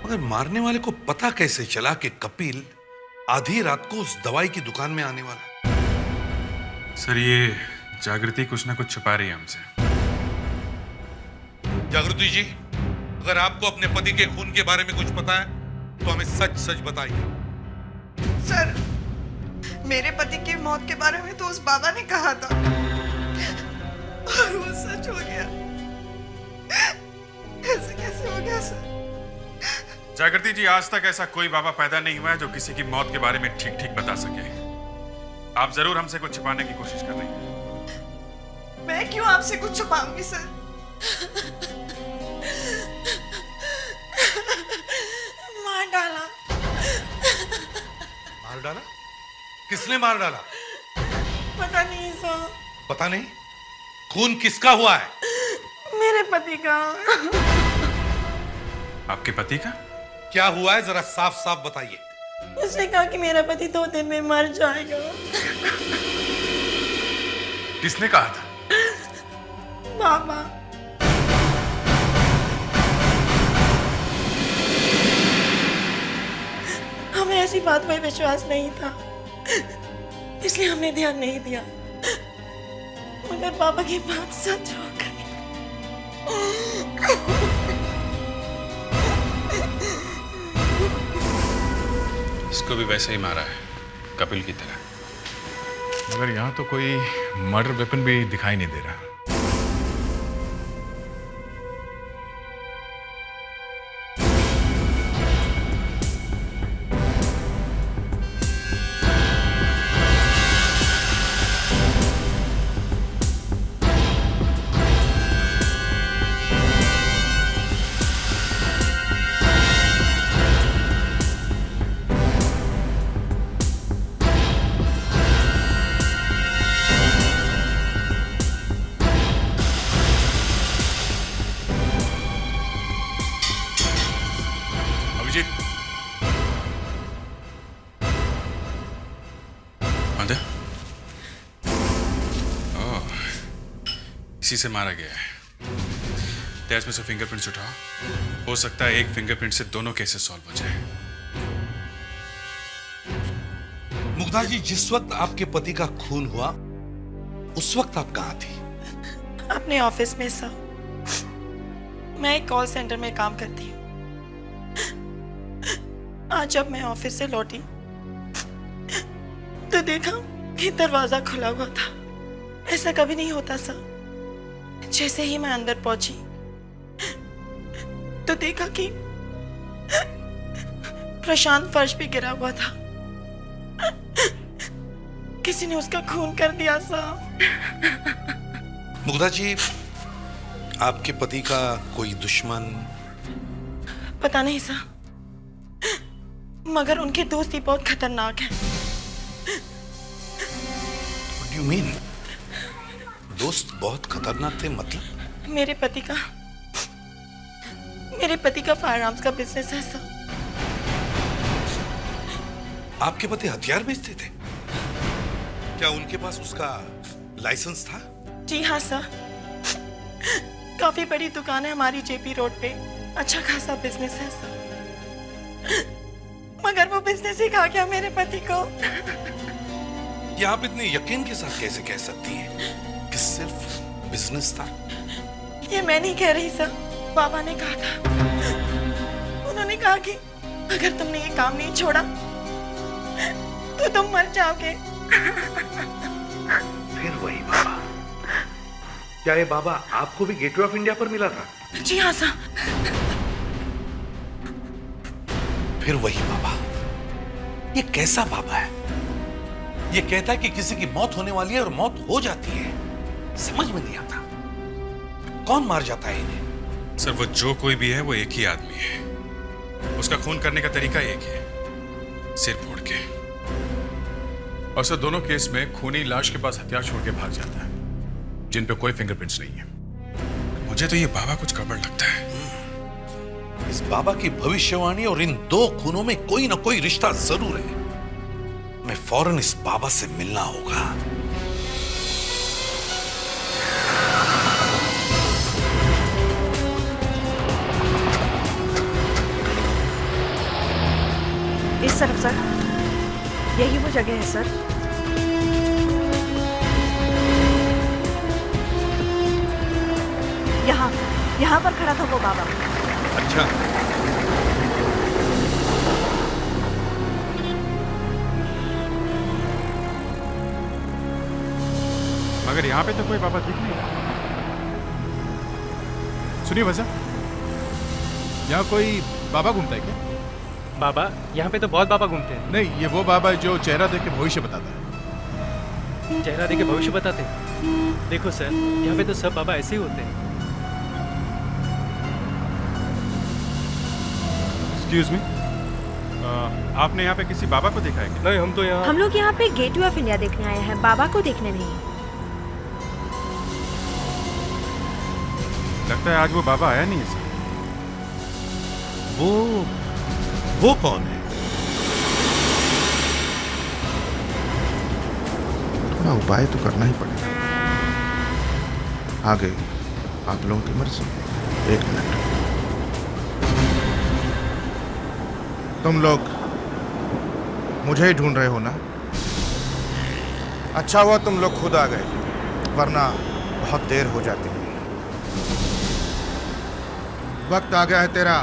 मगर मारने वाले को पता कैसे चला कि कपिल आधी रात को उस दवाई की दुकान में आने वाला है? सर ये जागृति कुछ ना कुछ छुपा रही है हमसे। जागृति जी, अगर आपको अपने पति के खून के बारे में कुछ पता है तो हमें सच सच बताइए। सर, मेरे पति की मौत के बारे में तो उस बाबा ने कहा था और वो सच हो गया। ऐसे कैसे हो गया सर? जागृति जी, आज तक ऐसा कोई बाबा पैदा नहीं हुआ है जो किसी की मौत के बारे में ठीक ठीक बता सके। आप जरूर हमसे कुछ छुपाने की कोशिश कर रही हैं। मैं क्यों आपसे कुछ छुपाऊंगी सर? मार डाला। मार डाला? किसने मार डाला? पता नहीं सर। पता नहीं? खून किसका हुआ है? मेरे पति का। आपके पति का? क्या हुआ है, जरा साफ साफ बताइए। उसने कहा कि मेरा पति 2 दिन में मर जाएगा। किसने कहा था? बाबा। हमें ऐसी बात में विश्वास नहीं था, इसलिए हमने ध्यान नहीं दिया, मगर बाबा की बात सच हो गई। इसको भी वैसे ही मारा है, कपिल की तरह। मगर यहाँ तो कोई मर्डर वेपन भी दिखाई नहीं दे रहा। इसी से मारा गया है। तेज में से फिंगरप्रिंट्स उठाओ, हो सकता है एक फिंगरप्रिंट से दोनों केसेस सॉल्व हो जाए। मुग्धा जी, जिस वक्त आपके पति का खून हुआ उस वक्त आप कहाँ थी? अपने ऑफिस में सर। मैं एक कॉल सेंटर में काम करती हूँ। आज जब मैं ऑफिस से लौटी तो देखा कि दरवाजा खुला हुआ था। ऐसा कभी नहीं होता सर। जैसे ही मैं अंदर पहुंची तो देखा कि प्रशांत फर्श पे गिरा हुआ था। किसी ने उसका खून कर दिया सर। मुग्धा जी, आपके पति का कोई दुश्मन? पता नहीं सर, मगर उनकी दोस्ती बहुत खतरनाक है। What do you mean? दोस्त बहुत खतरनाक थे मतलब? मेरे पति का फायर आर्म्स का बिजनेस है सर। आपके पति हथियार बेचते थे? क्या उनके पास उसका लाइसेंस था? जी हाँ सर। काफी बड़ी दुकान है हमारी जेपी रोड पे। अच्छा खासा बिजनेस है सर। मगर वो बिजनेस ही खा गया मेरे पति को। ये आप इतने यकीन के साथ कैसे कह सकती हैं कि सिर्फ बिजनेस था? ये मैं नहीं कह रही सर, बाबा ने कहा था। उन्होंने कहा कि अगर तुमने ये काम नहीं छोड़ा तो तुम मर जाओगे। फिर वही बाबा। क्या ये बाबा आपको भी गेटवे ऑफ इंडिया पर मिला था? जी हाँ सर। फिर वही बाबा। ये कैसा बाबा है? ये कहता है कि किसी की मौत होने वाली है और मौत हो जाती है। समझ में नहीं आता कौन मार जाता है इन्हें। सर, वो जो कोई भी है वो एक ही आदमी है। उसका खून करने का तरीका एक है, सिर फोड़ के। और सर, दोनों केस में खूनी लाश के पास हथियार छोड़ के भाग जाता है, जिन पे कोई फिंगरप्रिंट्स नहीं है। मुझे तो ये बाबा कुछ गड़बड़ लगता है। इस बाबा की भविष्यवाणी और इन 2 खूनों में कोई ना कोई रिश्ता जरूर है। मैं फौरन इस बाबा से मिलना होगा। इस तरफ सर, यही वो जगह है सर। यहाँ पर खड़ा था वो बाबा। अच्छा, मगर यहाँ पे तो कोई बाबा दिख नहीं रहा। सुनिए वैसा, यहाँ कोई बाबा घूमता है क्या? बाबा, यहाँ पे तो बहुत बाबा घूमते हैं। नहीं, ये वो बाबा है जो चेहरा देख के भविष्य बताता है। चेहरा देख के भविष्य बताते हैं। देखो सर, यहाँ पे तो सब बाबा ऐसे ही होते हैं। एक्सक्यूज मी, आपने यहाँ पे किसी बाबा को देखा है क्या? नहीं, हम तो यहाँ हम लोग यहाँ पे गेटवे ऑफ इंडिया देखने आए हैं, बाबा को देखने नहीं। लगता है आज वो बाबा आया नहीं है सर। वो कौन है? थोड़ा उपाय तो करना ही पड़ेगा। आगे आप लोगों की मर्जी। 1 मिनट। तुम लोग मुझे ही ढूंढ रहे हो ना? अच्छा हुआ तुम लोग खुद आ गए, वरना बहुत देर हो जाती है। वक्त आ गया है तेरा।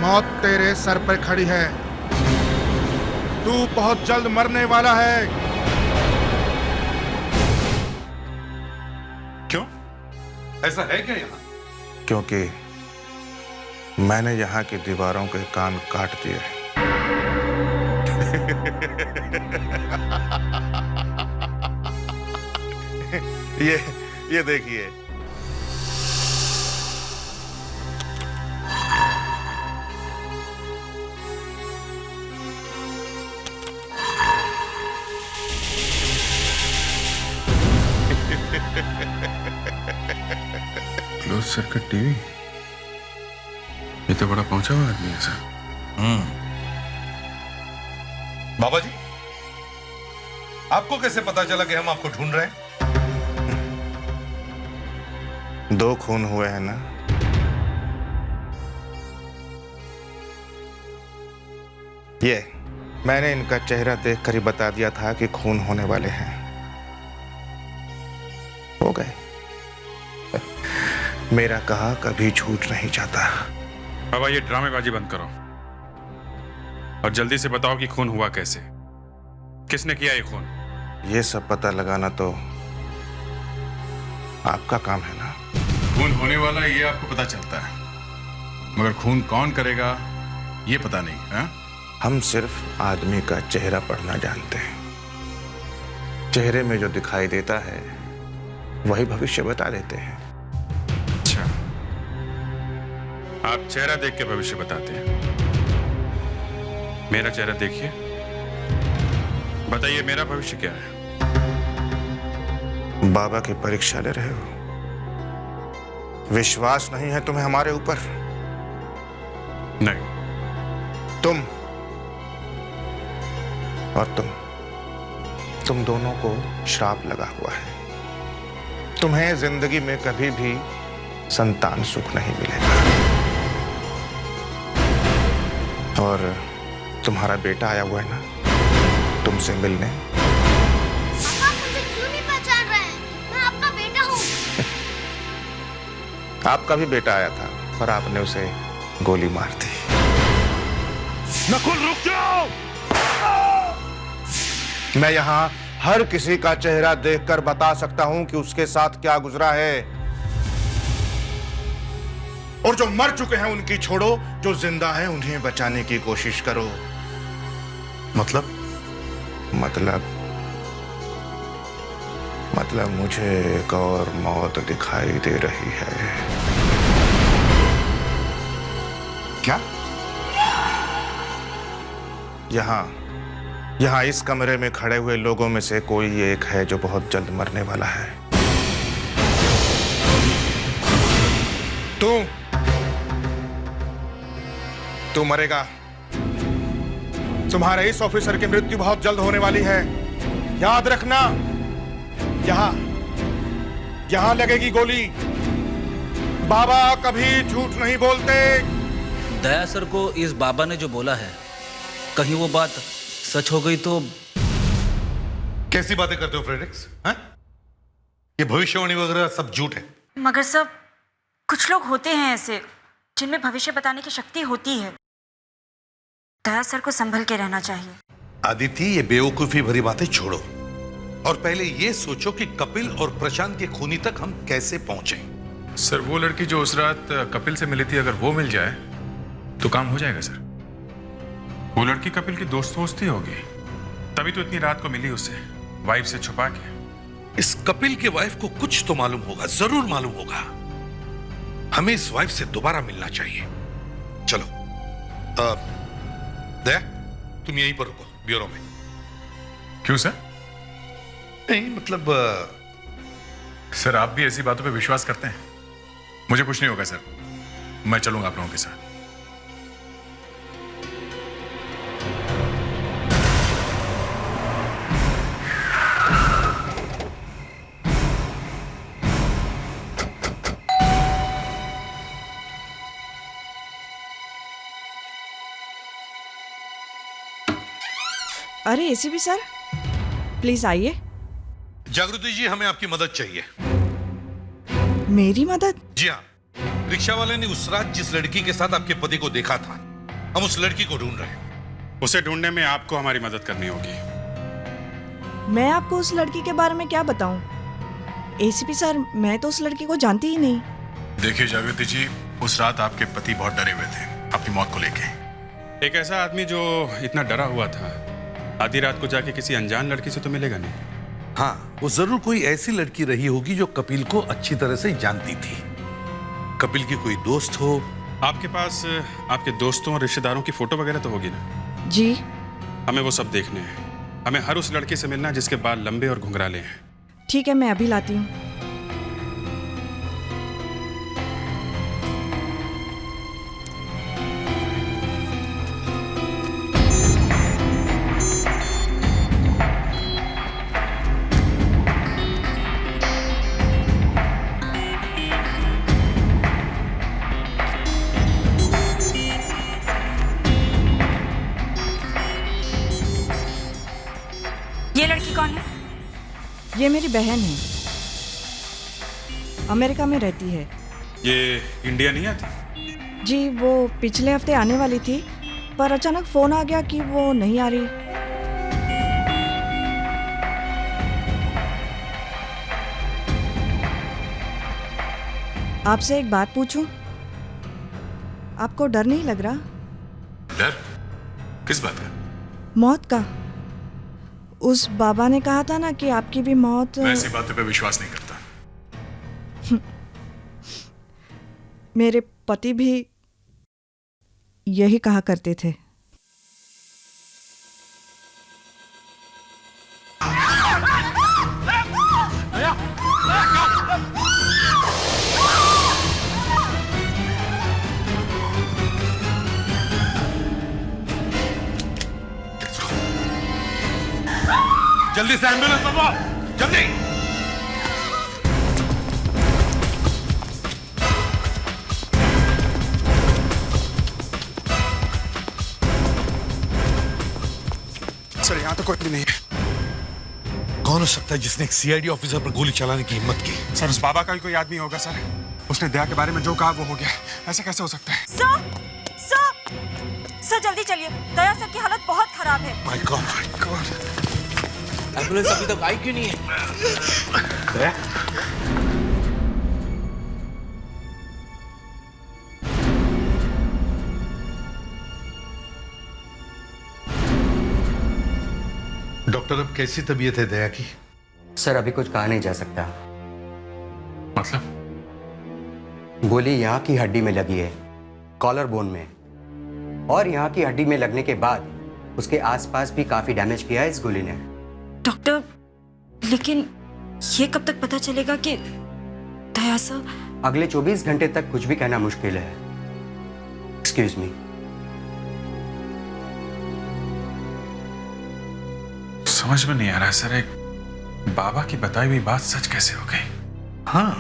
मौत तेरे सर पर खड़ी है। तू बहुत जल्द मरने वाला है। क्यों? ऐसा है क्या यहाँ? क्योंकि मैंने यहाँ की दीवारों के कान काट दिए हैं। ये देखिए। क्लोज सर्किट टीवी, ये तो बड़ा पहुंचा हुआ आदमी है सर। बाबा जी, आपको कैसे पता चला कि हम आपको ढूंढ रहे हैं? 2 खून हुए हैं ना? ये मैंने इनका चेहरा देखकर ही बता दिया था कि खून होने वाले हैं। हो गए। मेरा कहा कभी झूठ नहीं जाता। बाबा, ये ड्रामेबाजी बंद करो और जल्दी से बताओ कि खून हुआ कैसे, किसने किया ये खून? ये सब पता लगाना तो आपका काम है ना। खून होने वाला ये आपको पता चलता है, मगर खून कौन करेगा ये पता नहीं है? हम सिर्फ आदमी का चेहरा पढ़ना जानते हैं। चेहरे में जो दिखाई देता है वही भविष्य बता देते हैं। अच्छा, आप चेहरा देख के भविष्य बताते हैं। मेरा चेहरा देखिए, बताइए मेरा भविष्य क्या है? बाबा की परीक्षा ले रहे हो? विश्वास नहीं है तुम्हें हमारे ऊपर? नहीं। तुम और तुम दोनों को श्राप लगा हुआ है। तुम्हें जिंदगी में कभी भी संतान सुख नहीं मिलेगा। और तुम्हारा बेटा आया हुआ है ना तुमसे मिलने। पापा मुझे क्यों नहीं पहचान रहे हैं? मैं आपका बेटा हूँ। आपका भी बेटा आया था पर आपने उसे गोली मार दी। नकुल, रुक जाओ! मैं यहाँ हर किसी का चेहरा देखकर बता सकता हूं कि उसके साथ क्या गुजरा है। और जो मर चुके हैं उनकी छोड़ो, जो जिंदा हैं उन्हें बचाने की कोशिश करो। मतलब मुझे एक और मौत दिखाई दे रही है। क्या? यहाँ इस कमरे में खड़े हुए लोगों में से कोई एक है जो बहुत जल्द मरने वाला है। तू मरेगा। तुम्हारे इस ऑफिसर की मृत्यु बहुत जल्द होने वाली है। याद रखना, यहां लगेगी गोली। बाबा कभी झूठ नहीं बोलते। दया सर को इस बाबा ने जो बोला है, कहीं वो बात सच हो गई तो? कैसी बातें करते हो फ्रेडरिक्स? हैं? ये भविष्यवाणी वगैरह सब झूठ है। मगर सब कुछ लोग होते हैं ऐसे जिनमें भविष्य बताने की शक्ति होती है। दया सर को संभल के रहना चाहिए। आदिति, ये बेवकूफी भरी बातें छोड़ो और पहले ये सोचो कि कपिल और प्रशांत के खूनी तक हम कैसे पहुंचे। सर, वो लड़की जो उस रात कपिल से मिली थी, अगर वो मिल जाए तो काम हो जाएगा सर। वो लड़की कपिल की दोस्त ही होगी, तभी तो इतनी रात को मिली उससे, वाइफ से छुपा के। इस कपिल के वाइफ को कुछ तो मालूम होगा, जरूर मालूम होगा। हमें इस वाइफ से दोबारा मिलना चाहिए। चलो दया, तुम यहीं पर रुको ब्यूरो में। क्यों सर? नहीं मतलब सर, आप भी ऐसी बातों पे विश्वास करते हैं? मुझे कुछ नहीं होगा सर, मैं चलूंगा आप लोगों के साथ। अरे एसीपी सर, प्लीज आइए। जागृति जी, हमें आपकी मदद चाहिए। मेरी मदद? जी हाँ, रिक्शा वाले ने उस रात जिस लड़की के साथ आपके पति को देखा था, हम उस लड़की को ढूंढ रहे हैं। उसे ढूंढने में आपको हमारी मदद करनी होगी। मैं आपको उस लड़की के बारे में क्या बताऊं? एसीपी सर, मैं तो उस लड़की को जानती ही नहीं। देखिए जागृति जी, उस रात आपके पति बहुत डरे हुए थे अपनी मौत को लेके। एक ऐसा आदमी जो इतना डरा हुआ था, आधी रात को जाके किसी अनजान लड़की से तो मिलेगा नहीं। हाँ, वो जरूर कोई ऐसी लड़की रही होगी जो कपिल को अच्छी तरह से जानती थी। कपिल की कोई दोस्त हो। आपके पास आपके दोस्तों और रिश्तेदारों की फोटो वगैरह तो होगी ना? जी। हमें वो सब देखने हैं। हमें हर उस लड़के से मिलना जिसके बाल लंबे और घुंघराले हैं। ठीक है, मैं अभी लाती हूँ। ये लड़की कौन है? ये मेरी बहन है, अमेरिका में रहती है। ये इंडिया नहीं आती? जी, वो पिछले हफ्ते आने वाली थी, पर अचानक फोन आ गया कि वो नहीं आ रही। आपसे एक बात पूछूं? आपको डर नहीं लग रहा? डर? किस बात का? मौत का। उस बाबा ने कहा था ना कि आपकी भी मौत। मैं ऐसी बातों पे विश्वास नहीं करता। मेरे पति भी यही कहा करते थे। जल्दी से एम्बुलेंस मंगवाओ, जल्दी। सर, यहाँ तो कोई भी नहीं है। कौन हो सकता है जिसने एक सीआईडी ऑफिसर पर गोली चलाने की हिम्मत की? सर, उस बाबा का ही कोई आदमी होगा सर। उसने दया के बारे में जो कहा वो हो गया। ऐसा कैसे हो सकता है? सर जल्दी चलिए, दया सर की हालत बहुत खराब है। My God. एम्बुलेंस अभी तक आई क्यों नहीं है? दया? डॉक्टर, अब कैसी तबीयत है दया की? सर, अभी कुछ कहा नहीं जा सकता। मतलब? गोली यहाँ की हड्डी में लगी है, कॉलर बोन में, और यहाँ की हड्डी में लगने के बाद उसके आसपास भी काफी डैमेज किया है इस गोली ने। डॉक्टर, लेकिन ये कब तक पता चलेगा कि दया सर? अगले 24 घंटे तक कुछ भी कहना मुश्किल है। Excuse me. समझ में नहीं आ रहा सर, एक बाबा की बताई हुई बात सच कैसे हो गई? हाँ,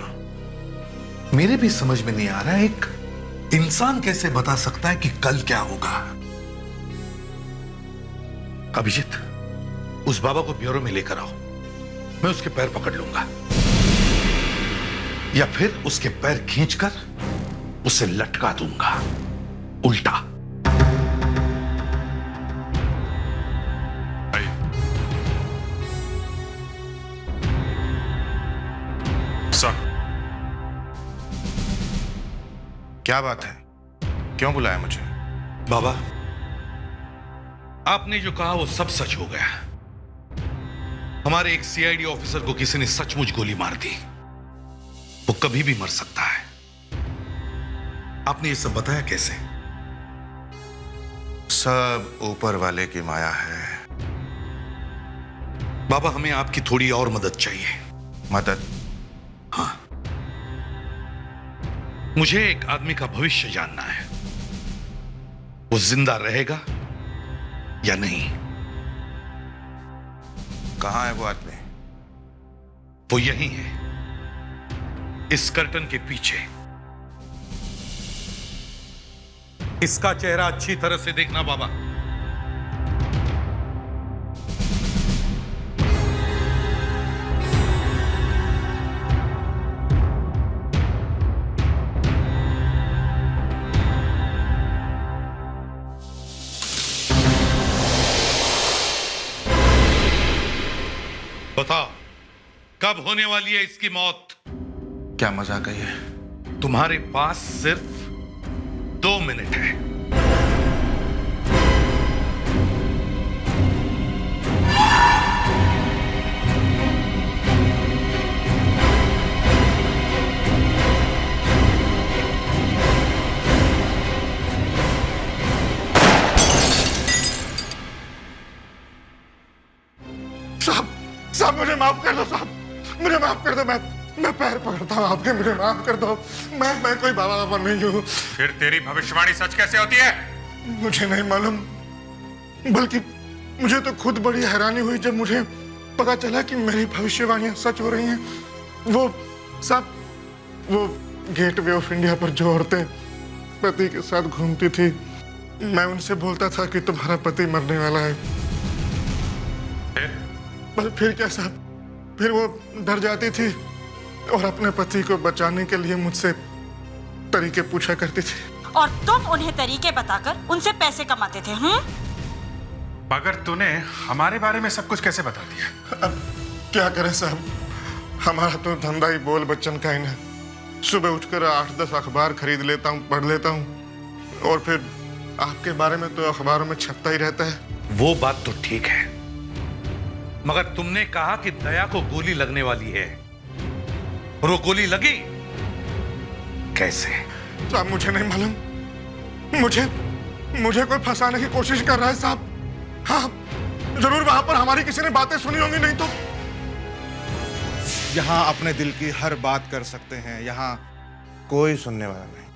मेरे भी समझ में नहीं आ रहा है, एक इंसान कैसे बता सकता है कि कल क्या होगा। अभिजीत, उस बाबा को ब्यूरो में लेकर आओ। मैं उसके पैर पकड़ लूंगा, या फिर उसके पैर खींचकर उसे लटका दूंगा, उल्टा। सर, क्या बात है? क्यों बुलाया मुझे? बाबा, आपने जो कहा वो सब सच हो गया। हमारे एक सीआईडी ऑफिसर को किसी ने सचमुच गोली मार दी। वो कभी भी मर सकता है। आपने ये सब बताया कैसे? सब ऊपर वाले की माया है। बाबा, हमें आपकी थोड़ी और मदद चाहिए। मदद? हाँ, मुझे एक आदमी का भविष्य जानना है। वो जिंदा रहेगा या नहीं? कहां है वो आदमी? वो यही है, इस कर्टन के पीछे। इसका चेहरा अच्छी तरह से देखना बाबा। बताओ, कब होने वाली है इसकी मौत? क्या मजाक है ये? तुम्हारे पास सिर्फ 2 मिनट है। साहब, मुझे माफ कर दो साहब, मुझे माफ कर दो। मैं पैर पकड़ता हूँ आपके, मुझे माफ कर दो। मैं कोई बाबा नहीं हूँ। फिर तेरी भविष्यवाणी सच कैसे होती है? मुझे नहीं मालूम, बल्कि मुझे तो खुद बड़ी हैरानी हुई जब मुझे पता चला कि मेरी भविष्यवाणियां सच हो रही हैं। वो साहब, वो गेटवे ऑफ इंडिया पर जो औरतें पति के साथ घूमती थी, मैं उनसे बोलता था कि तुम्हारा पति मरने वाला है। फिर क्या साहब, फिर वो डर जाती थी और अपने पति को बचाने के लिए मुझसे तरीके पूछा करती थी। और तुम उन्हें तरीके बताकर उनसे पैसे कमाते थे। मगर तूने हमारे बारे में सब कुछ कैसे बता दिया? अब क्या करें साहब, हमारा तो धंधा ही बोल बच्चन का ही है। सुबह उठकर 8-10 अखबार खरीद लेता हूँ, पढ़ लेता हूँ, और फिर आपके बारे में तो अखबारों में छपता ही रहता है। वो बात तो ठीक है, मगर तुमने कहा कि दया को गोली लगने वाली है, और वो गोली लगी कैसे? साहब, मुझे नहीं मालूम। मुझे कोई फंसाने की कोशिश कर रहा है साहब। हाँ, जरूर वहां पर हमारी किसी ने बातें सुनी होंगी, नहीं तो। यहाँ अपने दिल की हर बात कर सकते हैं, यहाँ कोई सुनने वाला नहीं।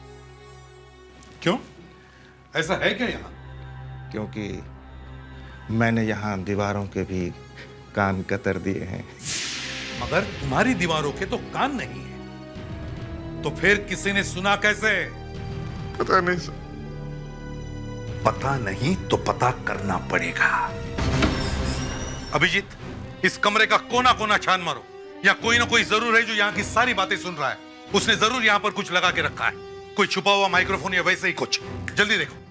क्यों, ऐसा है क्या यहाँ? क्योंकि मैंने यहाँ दीवारों के भी कान कतर दिए हैं। मगर तुम्हारी दीवारों के तो कान नहीं है, तो फिर किसी ने सुना कैसे? पता नहीं सर। पता नहीं तो पता करना पड़ेगा। अभिजीत, इस कमरे का कोना कोना छान मारो। यहाँ कोई ना कोई जरूर है जो यहाँ की सारी बातें सुन रहा है। उसने जरूर यहाँ पर कुछ लगा के रखा है, कोई छुपा हुआ माइक्रोफोन या वैसे ही कुछ। जल्दी देखो।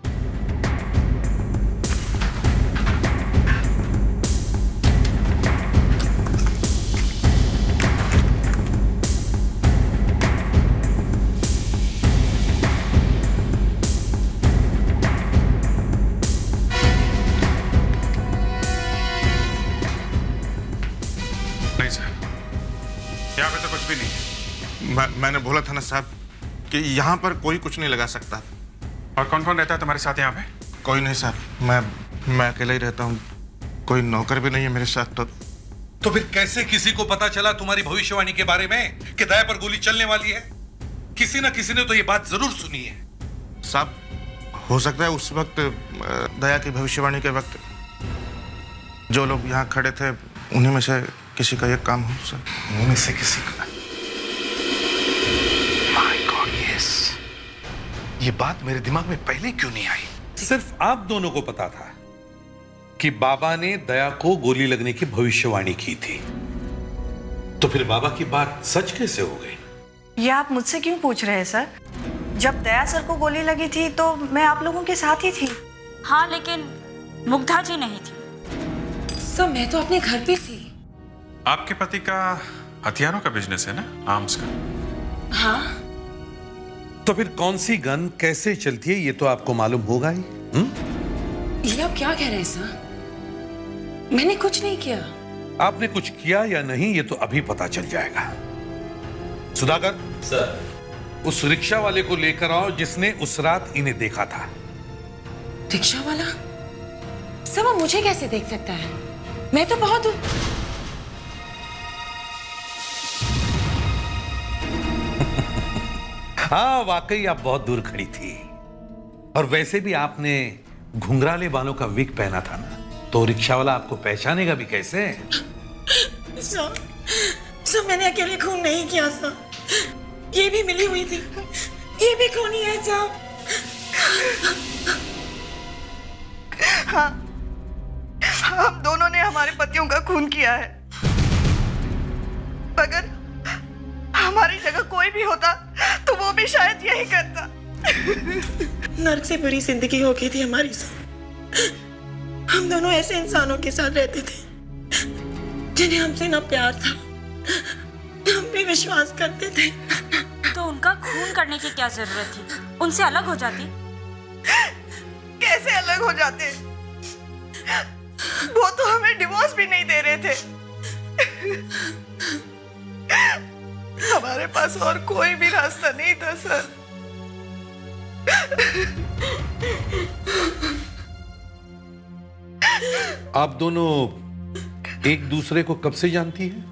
यहाँ पे तो कुछ भी नहीं। मैंने बोला था ना साहब कि यहाँ पर कोई कुछ नहीं लगा सकता। और कौन कौन रहता है तुम्हारे साथ यहाँ पे? कोई नहीं साहब, मैं अकेला ही रहता हूँ, कोई नौकर भी नहीं है मेरे साथ। तो फिर कैसे किसी को पता चला तुम्हारी भविष्यवाणी के बारे में कि दया पर गोली चलने वाली है? किसी ना किसी ने तो ये बात जरूर सुनी है। साहब, हो सकता है उस वक्त दया की भविष्यवाणी के वक्त जो लोग यहाँ खड़े थे उन्हीं में से किसी का ये काम हो सर। उनमें से किसी का? My God, yes. ये बात मेरे दिमाग में पहले क्यों नहीं आई? सिर्फ आप दोनों को पता था कि बाबा ने दया को गोली लगने की भविष्यवाणी की थी, तो फिर बाबा की बात सच कैसे हो गई? ये आप मुझसे क्यों पूछ रहे हैं सर? जब दया सर को गोली लगी थी तो मैं आप लोगों के साथ ही थी। हाँ, लेकिन मुग्धा जी नहीं थी। सर मैं तो अपने घर पे थी। आपके पति का हथियारों का बिजनेस है ना, आर्म्स का? हाँ। तो फिर कौन सी गन कैसे चलती है ये तो आपको मालूम होगा ही। ये आप क्या कह रहे हैं सर? मैंने कुछ नहीं किया। आपने कुछ किया या नहीं ये तो अभी पता चल जाएगा। सुधाकर सर, उस रिक्शा वाले को लेकर आओ जिसने उस रात इन्हें देखा था। रिक्शा वाला? सर वो मुझे कैसे देख सकता है? मैं तो बहुत हाँ, वाकई आप बहुत दूर खड़ी थी। और वैसे भी आपने घुंघराले बालों का विग पहना था ना, तो रिक्शा वाला आपको पहचानेगा भी कैसे? सर मैंने अकेले खून नहीं किया सर, ये भी मिली हुई थी, ये भी खूनी है सर। हाँ, हम दोनों ने हमारे पतियों का खून किया है। अगर हमारी जगह कोई भी होता तो वो भी शायद यही करता। नर्क से बुरी जिंदगी हो गई थी हमारी सर। हम दोनों ऐसे इंसानों के साथ रहते थे जिन्हें हमसे ना प्यार था, हम भी विश्वास करते थे। तो उनका खून करने की क्या जरूरत थी? उनसे अलग हो जाती। कैसे अलग हो जाते? वो तो हमें डिवोर्स भी नहीं दे रहे थे। हमारे पास और कोई भी रास्ता नहीं था सर। आप दोनों एक दूसरे को कब से जानती हैं?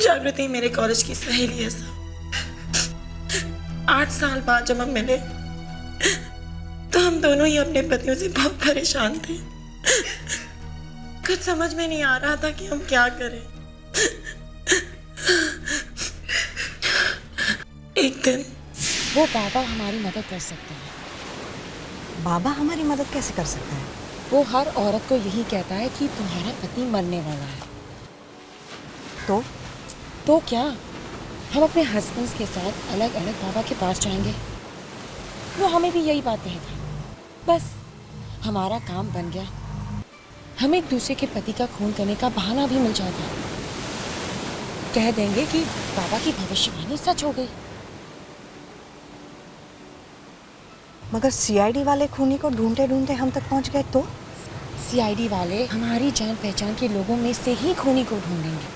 जागृति मेरे कॉलेज की सहेली है सर। 8 साल बाद जब हम मिले तो हम दोनों ही अपने पतियों से बहुत परेशान थे। कुछ समझ में नहीं आ रहा था कि हम क्या करें। एक दिन वो बाबा हमारी मदद कर सकते हैं। बाबा हमारी मदद कैसे कर सकता है? वो हर औरत को यही कहता है कि तुम्हारा पति मरने वाला है। तो क्या हम अपने हस्बैंड्स के साथ अलग अलग बाबा के पास जाएंगे? वो हमें भी यही बात कहेगा। बस हमारा काम बन गया। हम एक दूसरे के पति का खून करने का बहाना भी मिल जाएगा। कह देंगे कि बाबा की भविष्यवाणी सच हो गई। मगर सीआईडी वाले खूनी को ढूंढते ढूंढते हम तक पहुंच गए तो? सीआईडी वाले हमारी जान पहचान के लोगों में से ही खूनी को ढूंढेंगे।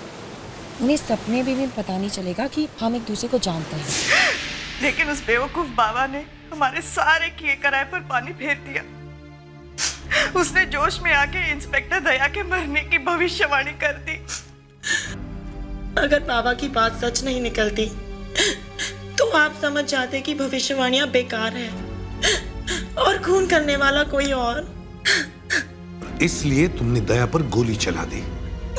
उन्हें सपने में भी पता नहीं चलेगा कि हम एक दूसरे को जानते हैं। लेकिन उस बेवकूफ बाबा ने हमारे सारे किए कराए पर पानी फेर दिया। उसने जोश में आके इंस्पेक्टर दया के मरने की भविष्यवाणी कर दी। अगर बाबा की बात सच नहीं निकलती तो आप समझ जाते कि भविष्यवाणियां बेकार है और खून करने वाला कोई और। इसलिए तुमने दया पर गोली चला दी।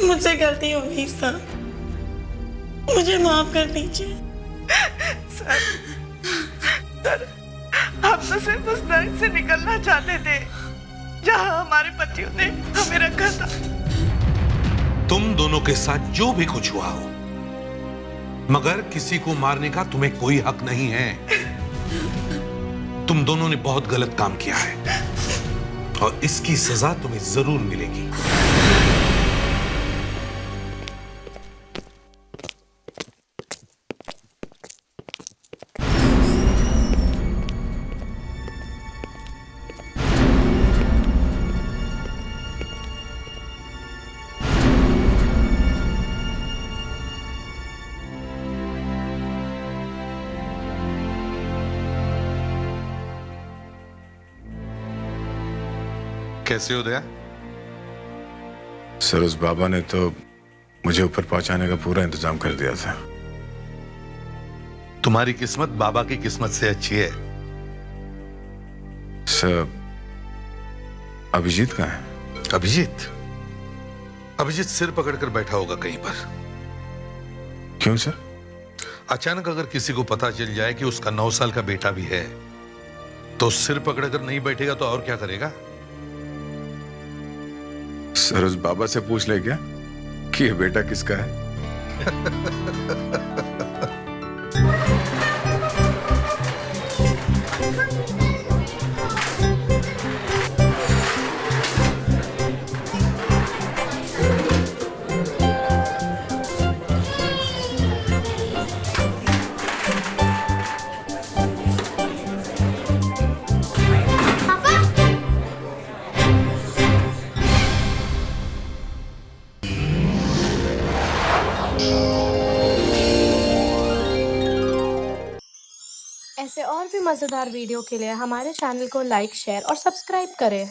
मुझसे गलती हो गई सर, मुझे माफ कर दीजिए। सर, हम तो सिर्फ उस नर्क से निकलना चाहते थे जहां हमारे पतियों ने हमें रखा था। तुम दोनों के साथ जो भी कुछ हुआ हो, मगर किसी को मारने का तुम्हें कोई हक नहीं है। तुम दोनों ने बहुत गलत काम किया है और इसकी सजा तुम्हें जरूर मिलेगी। कैसे हो दया? सर, उस बाबा ने तो मुझे ऊपर पहुंचाने का पूरा इंतजाम कर दिया था। तुम्हारी किस्मत बाबा की किस्मत से अच्छी है। सर, अभिजीत कहाँ है? अभिजीत सिर पकड़कर बैठा होगा कहीं पर। क्यों सर? अचानक अगर किसी को पता चल जाए कि उसका 9 साल का बेटा भी है तो सिर पकड़कर नहीं बैठेगा तो और क्या करेगा? सर, उस बाबा से पूछ ले क्या कि ये बेटा किसका है? ऐसे और भी मज़ेदार वीडियो के लिए हमारे चैनल को लाइक, शेयर और सब्सक्राइब करें।